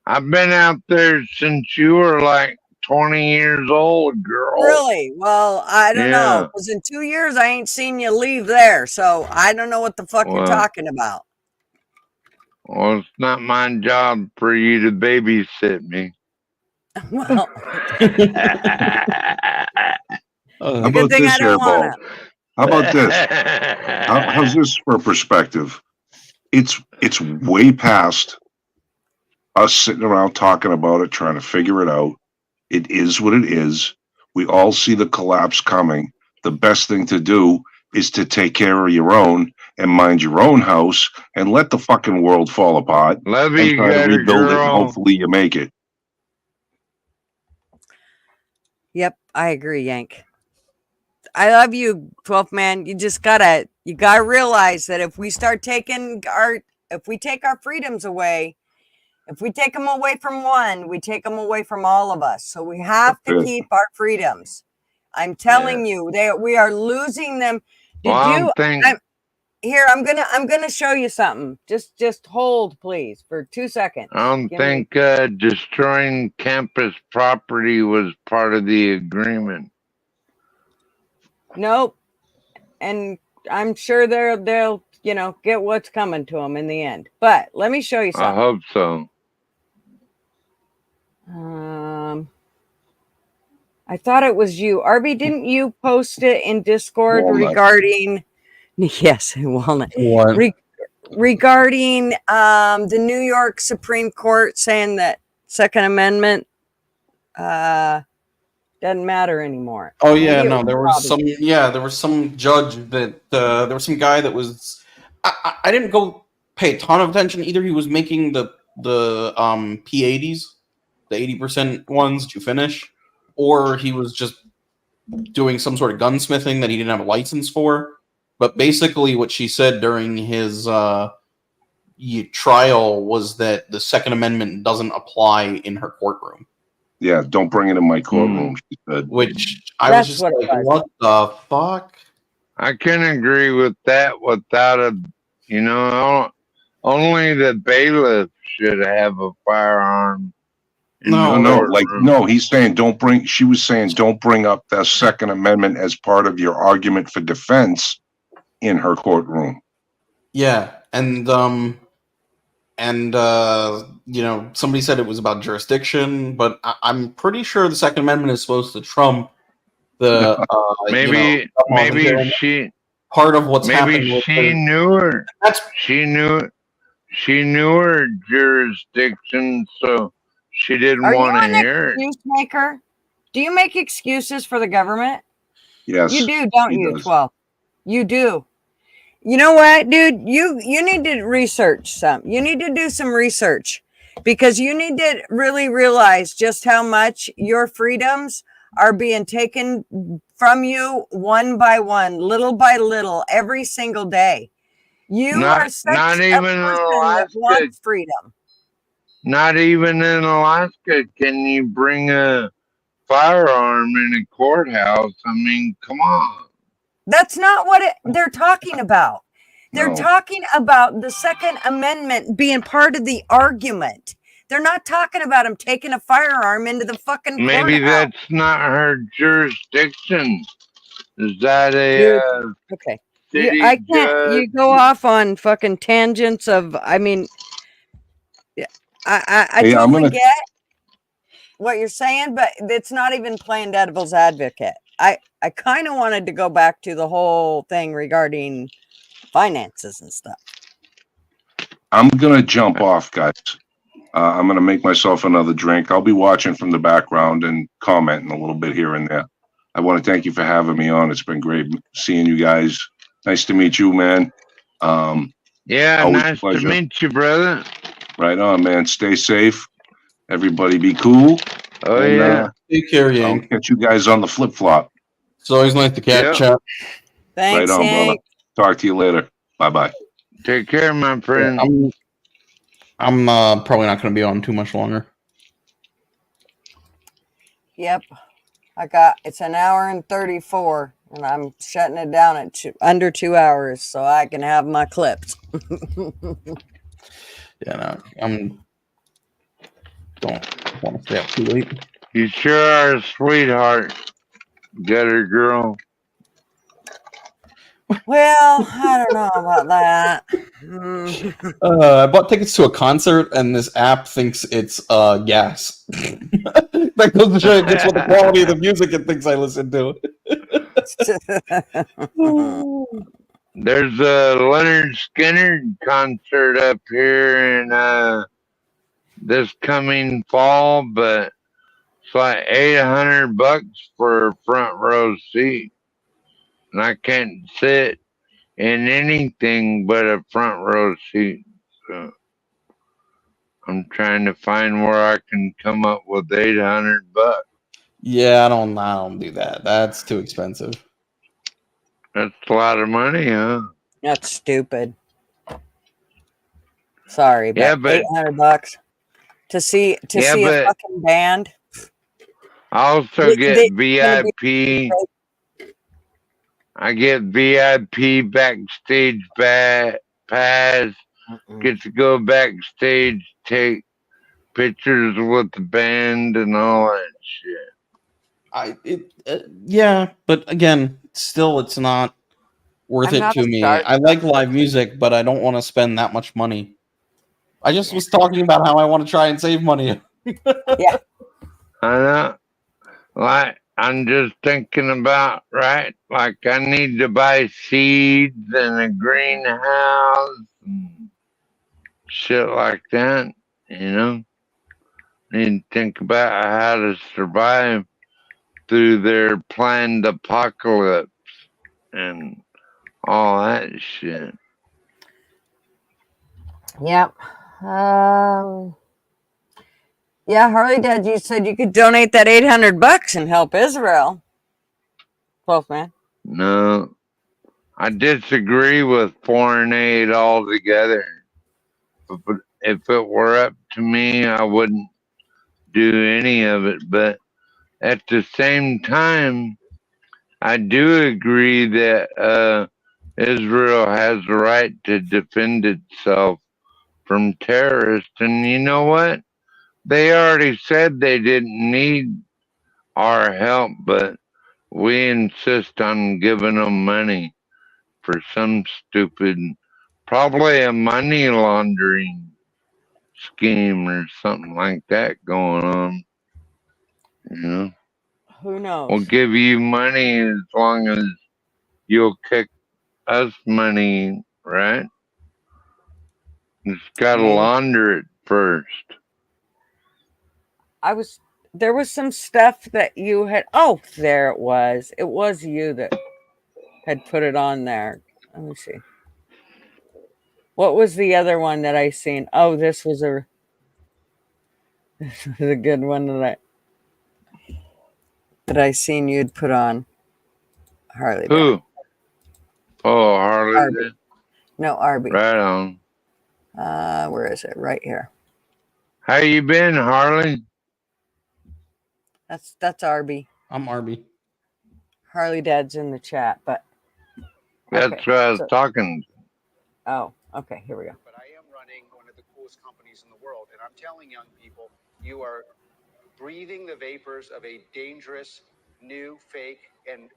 I've been out there since you were like 20 years old, girl.
Really? Well, I don't know. Because in 2 years, I ain't seen you leave there. So I don't know what the fuck you're talking about.
Well, it's not my job for you to babysit me.
Well,
How
good
about
thing
this,
I don't
Hairball?
wanna.
How about this? How's this for perspective? It's way past us sitting around talking about it, trying to figure it out. It is what it is. We all see the collapse coming. The best thing to do is to take care of your own and mind your own house and let the fucking world fall apart
Love
and
you,
try to
gutter
rebuild it and
girl.
hopefully you make it.
Yep, I agree, Yank. I love you, 12th man. You gotta realize that if we take our freedoms away, if we take them away from one, we take them away from all of us. So we have to
That's it.
keep our freedoms. I'm telling you, we are losing them.
Well, I'm
gonna show you something. Just hold, please, for 2 seconds.
I don't
Give me-
think destroying campus property was part of the agreement.
Nope. And I'm sure they'll get what's coming to them in the end. But let me show you
I
something.
hope so.
I thought it was you. Arby, didn't you post it in Discord
Walnut.
regarding yes, Walnut.
What?
Regarding the New York Supreme Court saying that Second Amendment doesn't matter anymore.
Oh yeah,
Maybe it
no, there was some.
Robbie.
Yeah, there was some judge that there was some guy that was. I didn't go pay a ton of attention either. He was making the P80s, the 80% ones to finish, or he was just doing some sort of gunsmithing that he didn't have a license for. But basically, what she said during his trial was that the Second Amendment doesn't apply in her courtroom.
Yeah, don't bring it in my courtroom, she said.
Which I
That's
was just
what it
like,
was.
what the fuck?
I can agree with that without only the bailiff should have a firearm. in
No,
the
No,
courtroom.
he's saying she was saying don't bring up the Second Amendment as part of your argument for defense in her courtroom.
Yeah, and somebody said it was about jurisdiction, but I'm pretty sure the Second Amendment is supposed to trump the
Maybe she
part of what's happening.
maybe
With
she knew her.
That's
She knew her jurisdiction, so she didn't
Are you
want to
an
hear it.
excuse maker? Do you make excuses for the government?
Yes.
You do, don't
she
you,
does.
12? You do. You know what, dude? You need to research some. You need to do some research because you need to really realize just how much your freedoms are being taken from you one by one, little by little, every single day. You are such
not
a
even
person that
Alaska.
wants freedom.
Not even in Alaska can you bring a firearm in a courthouse. I mean, come on.
That's not what they're talking about. They're
No.
talking about the Second Amendment being part of the argument. They're not talking about him taking a firearm into the fucking
Maybe
courthouse.
that's not her jurisdiction. Is that
Dude.
a
Okay.
city
I can't.
judge?
You go off on fucking tangents of. I mean, I
Hey, I'm
totally
gonna-
get what you're saying, but it's not even playing devil's advocate. I kind of wanted to go back to the whole thing regarding finances and stuff.
I'm gonna jump off, guys. I'm gonna make myself another drink. I'll be watching from the background and commenting a little bit here and there. I want to thank you for having me on. It's been great seeing you guys. Nice to meet you, man.
Yeah,
always a
nice to
pleasure.
meet you, brother.
Right on, man. Stay safe. Everybody be cool.
Oh,
And,
yeah.
take care,
I'll
Yank.
catch you guys on the flip flop.
It's always nice to catch
Yeah.
up.
Thanks,
Right on, brother.
Hank.
Talk to you later. Bye bye.
Take care, my friend.
I'm probably not going to be on too much longer.
Yep. It's an hour and 34, and I'm shutting it down at under 2 hours so I can have my clips.
Yeah, no, don't want to stay up too late.
You sure are a sweetheart, gutter girl.
Well, I don't know about that.
I bought tickets to a concert, and this app thinks it's gas. That goes to show you just what the quality of the music it thinks I listen to.
There's a Leonard Skinner concert up here in this coming fall, but It's like $800 for a front row seat, and I can't sit in anything but a front row seat. So I'm trying to find where I can come up with $800.
Yeah, I don't do that. That's too expensive.
That's a lot of money, huh?
That's stupid. Sorry,
Yeah,
but
but
$800 to see
yeah,
a
but
fucking band.
I also
They
get
gonna be
VIP. I get VIP backstage pass. Get to go backstage, take pictures with the band and all that shit.
Yeah, but again, still, it's not worth
I'm
it
not
to
a
me. I like live music, but I don't want to spend that much money. I just was talking about how I want to try and save money.
Yeah.
I know. Like, I'm just thinking about, right? Like, I need to buy seeds and a greenhouse and shit like that, you know? Need to think about how to survive through their planned apocalypse and all that shit.
Yep. Yeah, Harley Dad, you said you could donate that $800 and help Israel. 12 man.
No, I disagree with foreign aid altogether. But if it were up to me, I wouldn't do any of it. But at the same time, I do agree that Israel has the right to defend itself from terrorists. And you know what? They already said they didn't need our help, but we insist on giving them money for some stupid, probably a money laundering scheme or something like that going on. You know,
Who knows?
we'll give you money as long as you'll kick us money, right? Just gotta
Maybe.
launder it first.
There was some stuff that you had. Oh, there it was. It was you that had put it on there. Let me see. What was the other one that I seen? Oh, this was a good one that I seen you'd put on Harley. Dad.
Who? Oh, Harley.
Arby. No, Arby.
Right on.
Where is it? Right here.
How you been, Harley?
That's Arby.
I'm Arby.
Harley Dad's in the chat, but
That's
okay,
what I was
so-
talking.
oh, okay, here we go.
But I am running one of the coolest companies in the world, and I'm telling young people, you are breathing the vapors of a dangerous, new, fake, and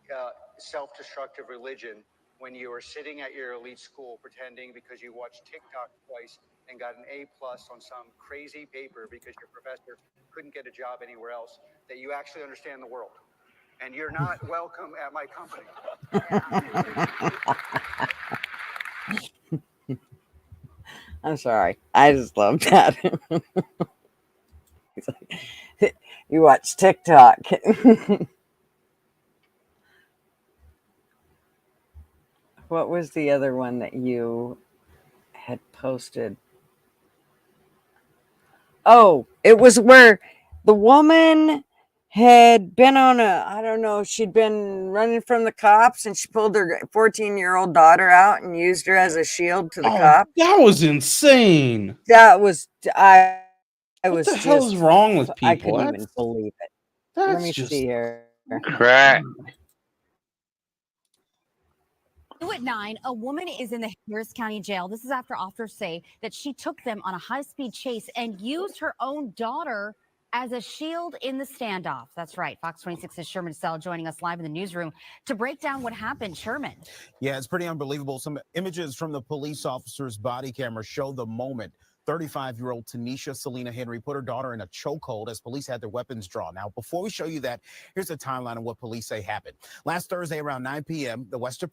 self-destructive religion when you are sitting at your elite school pretending because you watched TikTok twice and got an A+ on some crazy paper because your professor couldn't get a job anywhere else, that you actually understand the world. And you're not welcome at my company.
I'm sorry. I just love that. He's like, you watch TikTok. What was the other one that you had posted? Oh, it was where the woman had been on I don't know, she'd been running from the cops and she pulled her 14-year-old daughter out and used her as a shield to the cop.
That was insane.
That was, I was
What the hell is wrong with people?
I couldn't even believe it. Let me
just
see here.
Crack.
At 9, a woman is in the Harris County Jail. This is after officers say that she took them on a high-speed chase and used her own daughter as a shield in the standoff. That's right. Fox 26's Sherman Sell joining us live in the newsroom to break down what happened. Sherman.
Yeah, it's pretty unbelievable. Some images from the police officer's body camera show the moment 35-year-old Tanisha Selena Henry put her daughter in a chokehold as police had their weapons drawn. Now, before we show you that, here's a timeline of what police say happened. Last Thursday around 9 p.m., the Western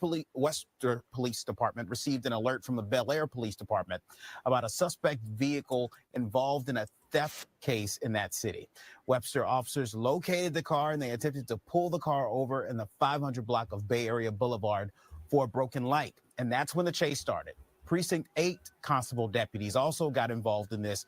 Police Department received an alert from the Bel Air Police Department about a suspect vehicle involved in a theft case in that city. Webster officers located the car and they attempted to pull the car over in the 500 block of Bay Area Boulevard for a broken light. And that's when the chase started. Precinct 8 constable deputies also got involved in this.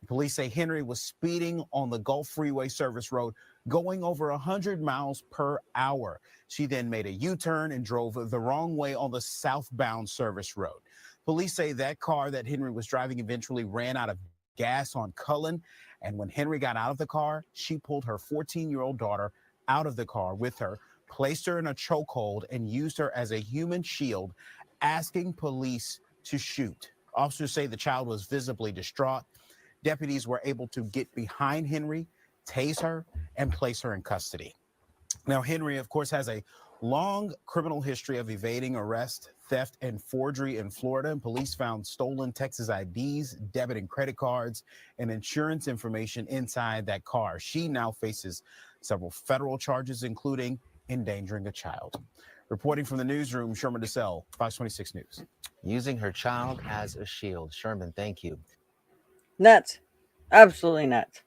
Police say Henry was speeding on the Gulf Freeway Service Road, going over 100 miles per hour. She then made a U-turn and drove the wrong way on the southbound service road. Police say that car that Henry was driving eventually ran out of gas on Cullen. And when Henry got out of the car, she pulled her 14-year-old daughter out of the car with her, placed her in a chokehold, and used her as a human shield, asking police to shoot. Officers say the child was visibly distraught. Deputies were able to get behind Henry, tase her, and place her in custody. Now, Henry, of course, has a long criminal history of evading arrest, theft, and forgery in Florida. And police found stolen Texas IDs, debit and credit cards, and insurance information inside that car. She now faces several federal charges, including endangering a child. Reporting from the newsroom, Sherman DeSalle, Fox 26 News.
Using her child as a shield. Sherman, thank you.
Nuts. Absolutely nuts.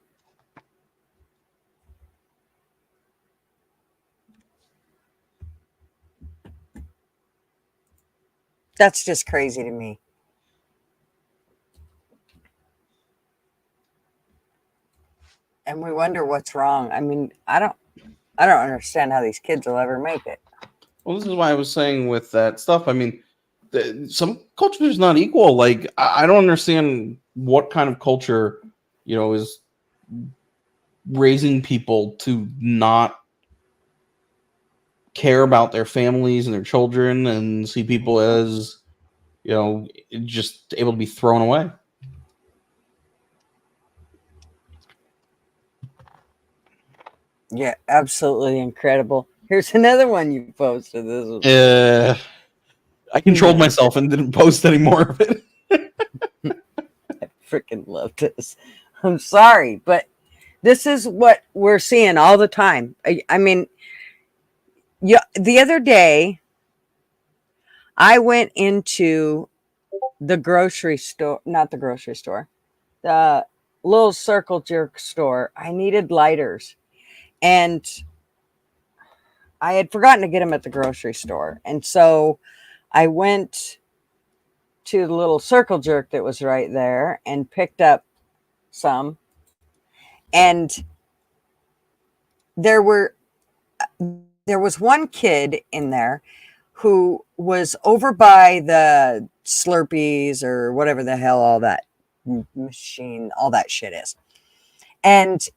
That's just crazy to me. And we wonder what's wrong. I mean, I don't understand how these kids will ever make it.
Well, this is why I was saying with that stuff. I mean, some culture is not equal. Like, I don't understand what kind of culture, is raising people to not care about their families and their children and see people as, just able to be thrown away.
Yeah, absolutely incredible. Here's another one you posted. This was
I controlled myself and didn't post any more of it.
I freaking love this. I'm sorry, but this is what we're seeing all the time. I mean, the other day, I went into the grocery store, not the grocery store, the little Circle Jerk store. I needed lighters, and I had forgotten to get them at the grocery store. And so I went to the little Circle Jerk that was right there and picked up some. And there was one kid in there who was over by the Slurpees or whatever the hell all that machine, all that shit is. And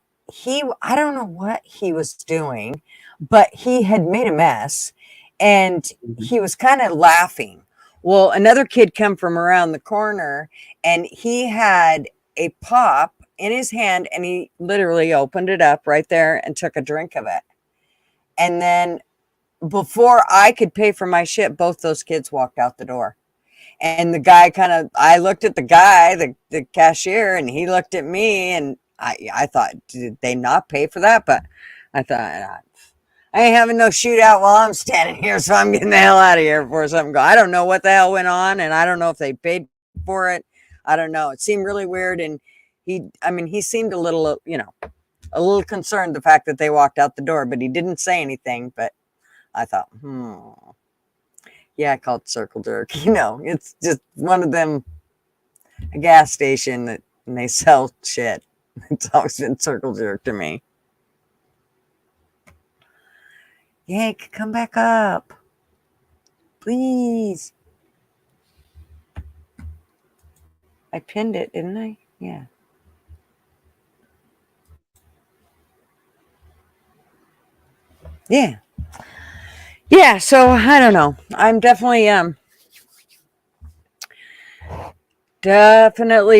I don't know what he was doing, but he had made a mess and he was kind of laughing. Well, another kid come from around the corner and he had a pop in his hand and he literally opened it up right there and took a drink of it. And then before I could pay for my shit, both those kids walked out the door. And the guy I looked at the guy, the cashier, and he looked at me, and I thought, did they not pay for that? But I thought, I ain't having no shootout while I'm standing here, so I'm getting the hell out of here before something goes. I don't know what the hell went on, and I don't know if they paid for it. I don't know. It seemed really weird, and he seemed a little, a little concerned the fact that they walked out the door, but he didn't say anything. But I thought, yeah, I called Circle Jerk. It's just one of them, a gas station and they sell shit. It's always been Circle Jerk to me. Yank, come back up. Please. I pinned it, didn't I? Yeah. Yeah. Yeah, so I don't know. I'm definitely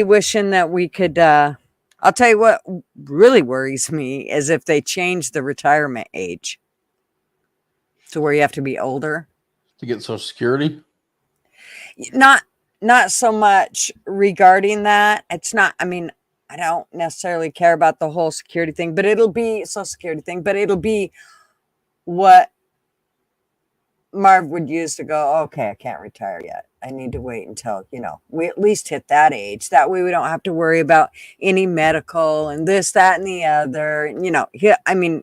wishing that we could I'll tell you what really worries me is if they change the retirement age to where you have to be older
To get Social Security?
not not so much regarding that. It's not, I mean, I don't necessarily care about the whole security thing, but it'll be social security thing, but it'll be what Marv would use to go, okay, I can't retire yet. I need to wait until, we at least hit that age. That way we don't have to worry about any medical and this, that, and the other. I mean,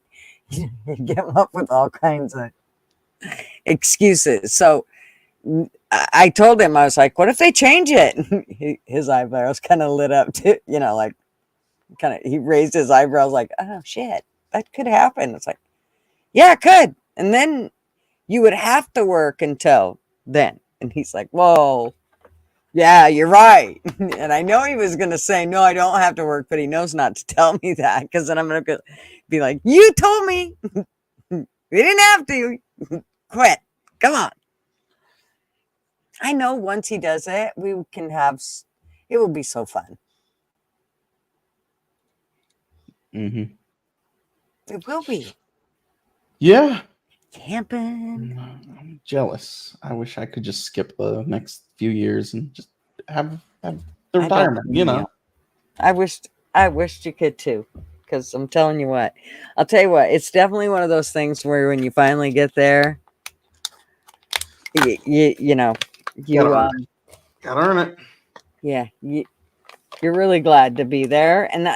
you get up with all kinds of excuses. So I told him, I was like, what if they change it? His eyebrows kind of lit up too, like he raised his eyebrows like, oh shit, that could happen. It's like, yeah, it could. And then you would have to work until then. And he's like, whoa, yeah, you're right. And I know he was going to say, no, I don't have to work, but he knows not to tell me that, because then I'm going to be like, you told me. We didn't have to. Quit. Come on. I know once he does it, we can have, it will be so fun.
Mm-hmm.
It will be.
Yeah.
Camping.
I'm jealous. I wish I could just skip the next few years and just have the retirement,
I wished you could too, because I'm telling you what, I'll tell you what, it's definitely one of those things where when you finally get there,
gotta earn it.
Yeah, you're really glad to be there. And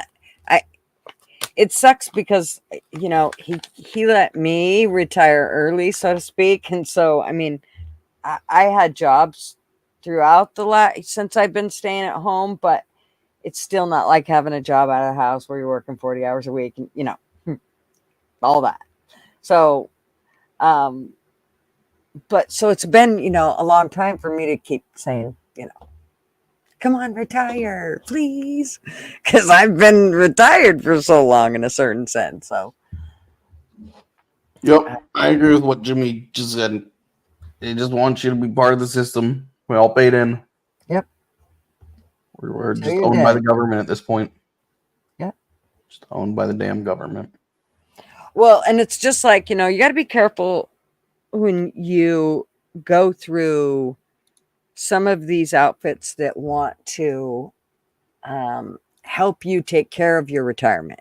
it sucks because he let me retire early, so to speak, and so I mean, I had jobs throughout since I've been staying at home, but it's still not like having a job out of the house where you're working 40 hours a week and all that. So but so it's been a long time for me to keep saying come on, retire, please, because I've been retired for so long in a certain sense. So
Yep, I agree with what Jimmy just said. They just want you to be part of the system. We all paid in.
Yep.
We're just owned by the government at this point.
Yep.
Just owned by the damn government.
Well, and it's just like, you got to be careful when you go through some of these outfits that want to help you take care of your retirement,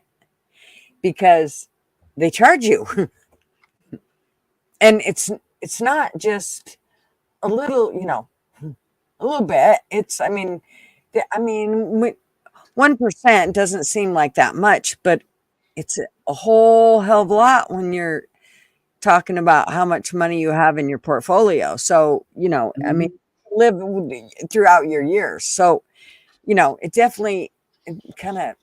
because they charge you. And it's not just a little, a little bit. It's, 1% doesn't seem like that much, but it's a whole hell of a lot when you're talking about how much money you have in your portfolio. So, live throughout your years. So, it definitely kind of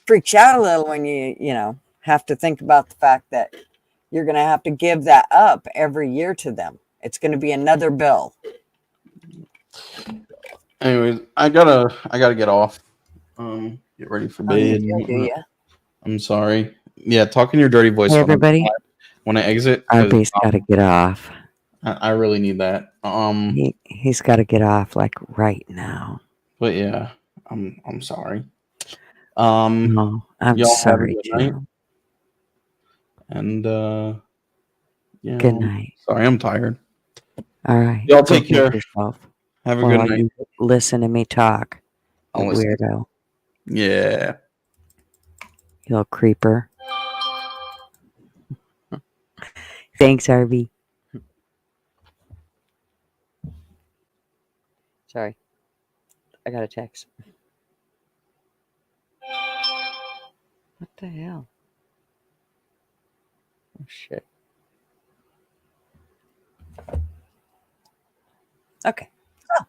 freaks you out a little when you have to think about the fact that you're going to have to give that up every year to them. It's going to be another bill.
Anyways, I gotta get off. Get ready for bed. I'm sorry. Yeah, talking your dirty voice.
Hey, everybody.
When I exit,
RB's got to get off.
I really need that.
He's got to get off like right now.
But yeah, I'm sorry.
No, I'm sorry too.
And
good night.
Sorry, I'm tired.
All right.
Y'all take care.
Yourself.
Have a good night.
You listen to me talk.
I'll
Weirdo.
Yeah.
You little creeper. Thanks, RB. Sorry. I got a text. What the hell? Oh, shit. Okay. So,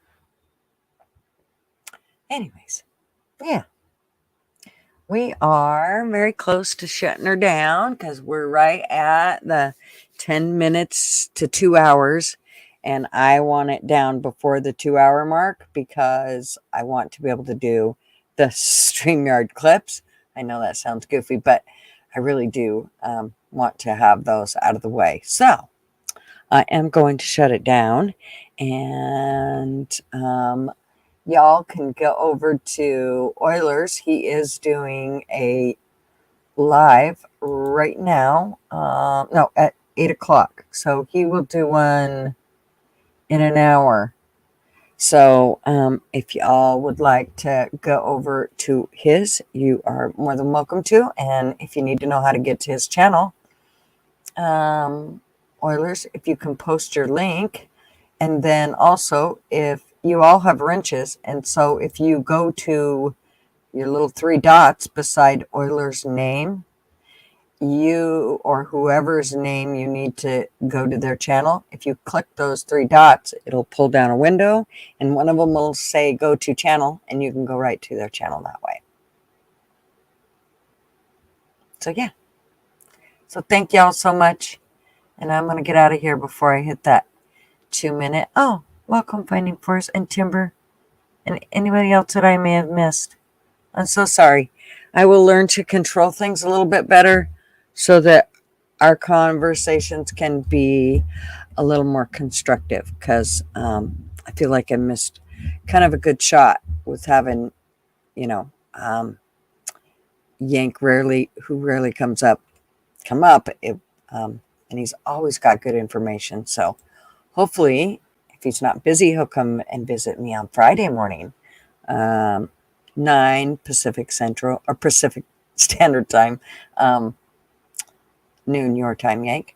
anyways, yeah. We are very close to shutting her down because we're right at the 10 minutes to 2 hours. And I want it down before the 2 hour mark because I want to be able to do the StreamYard clips. I know that sounds goofy, but I really do want to have those out of the way. So I am going to shut it down, and y'all can go over to Oilers. He is doing a live right now. No, at 8 o'clock. So he will do one in an hour. So if y'all would like to go over to his, you are more than welcome to. And if you need to know how to get to his channel, Oilers, if you can post your link. And then also, if you all have wrenches, and so if you go to your little 3 dots beside Euler's name, you or whoever's name you need to go to their channel. If you click those 3 dots, it'll pull down a window, and one of them will say go to channel, and you can go right to their channel that way. So yeah. So thank y'all so much. And I'm going to get out of here before I hit that 2-minute. Oh, welcome Finding Force and Timber and anybody else that I may have missed. I'm so sorry. I will learn to control things a little bit better so that our conversations can be a little more constructive, because I feel like I missed kind of a good shot with having, Yank who rarely come up. And he's always got good information. So hopefully, if he's not busy, he'll come and visit me on Friday morning, 9 Pacific Standard Time, noon your time, Yank,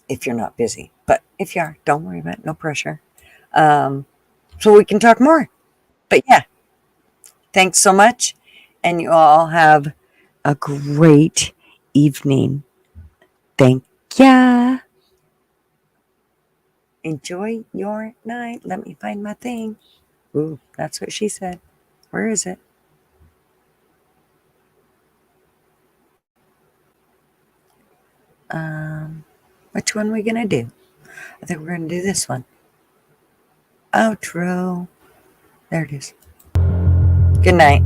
if you're not busy. But if you are, don't worry about it. No pressure. So we can talk more. But yeah, thanks so much. And you all have a great evening. Thank ya. Enjoy your night. Let me find my thing. Ooh, that's what she said. Where is it? Which one are we going to do? I think we're going to do this one. Outro. There it is. Good night.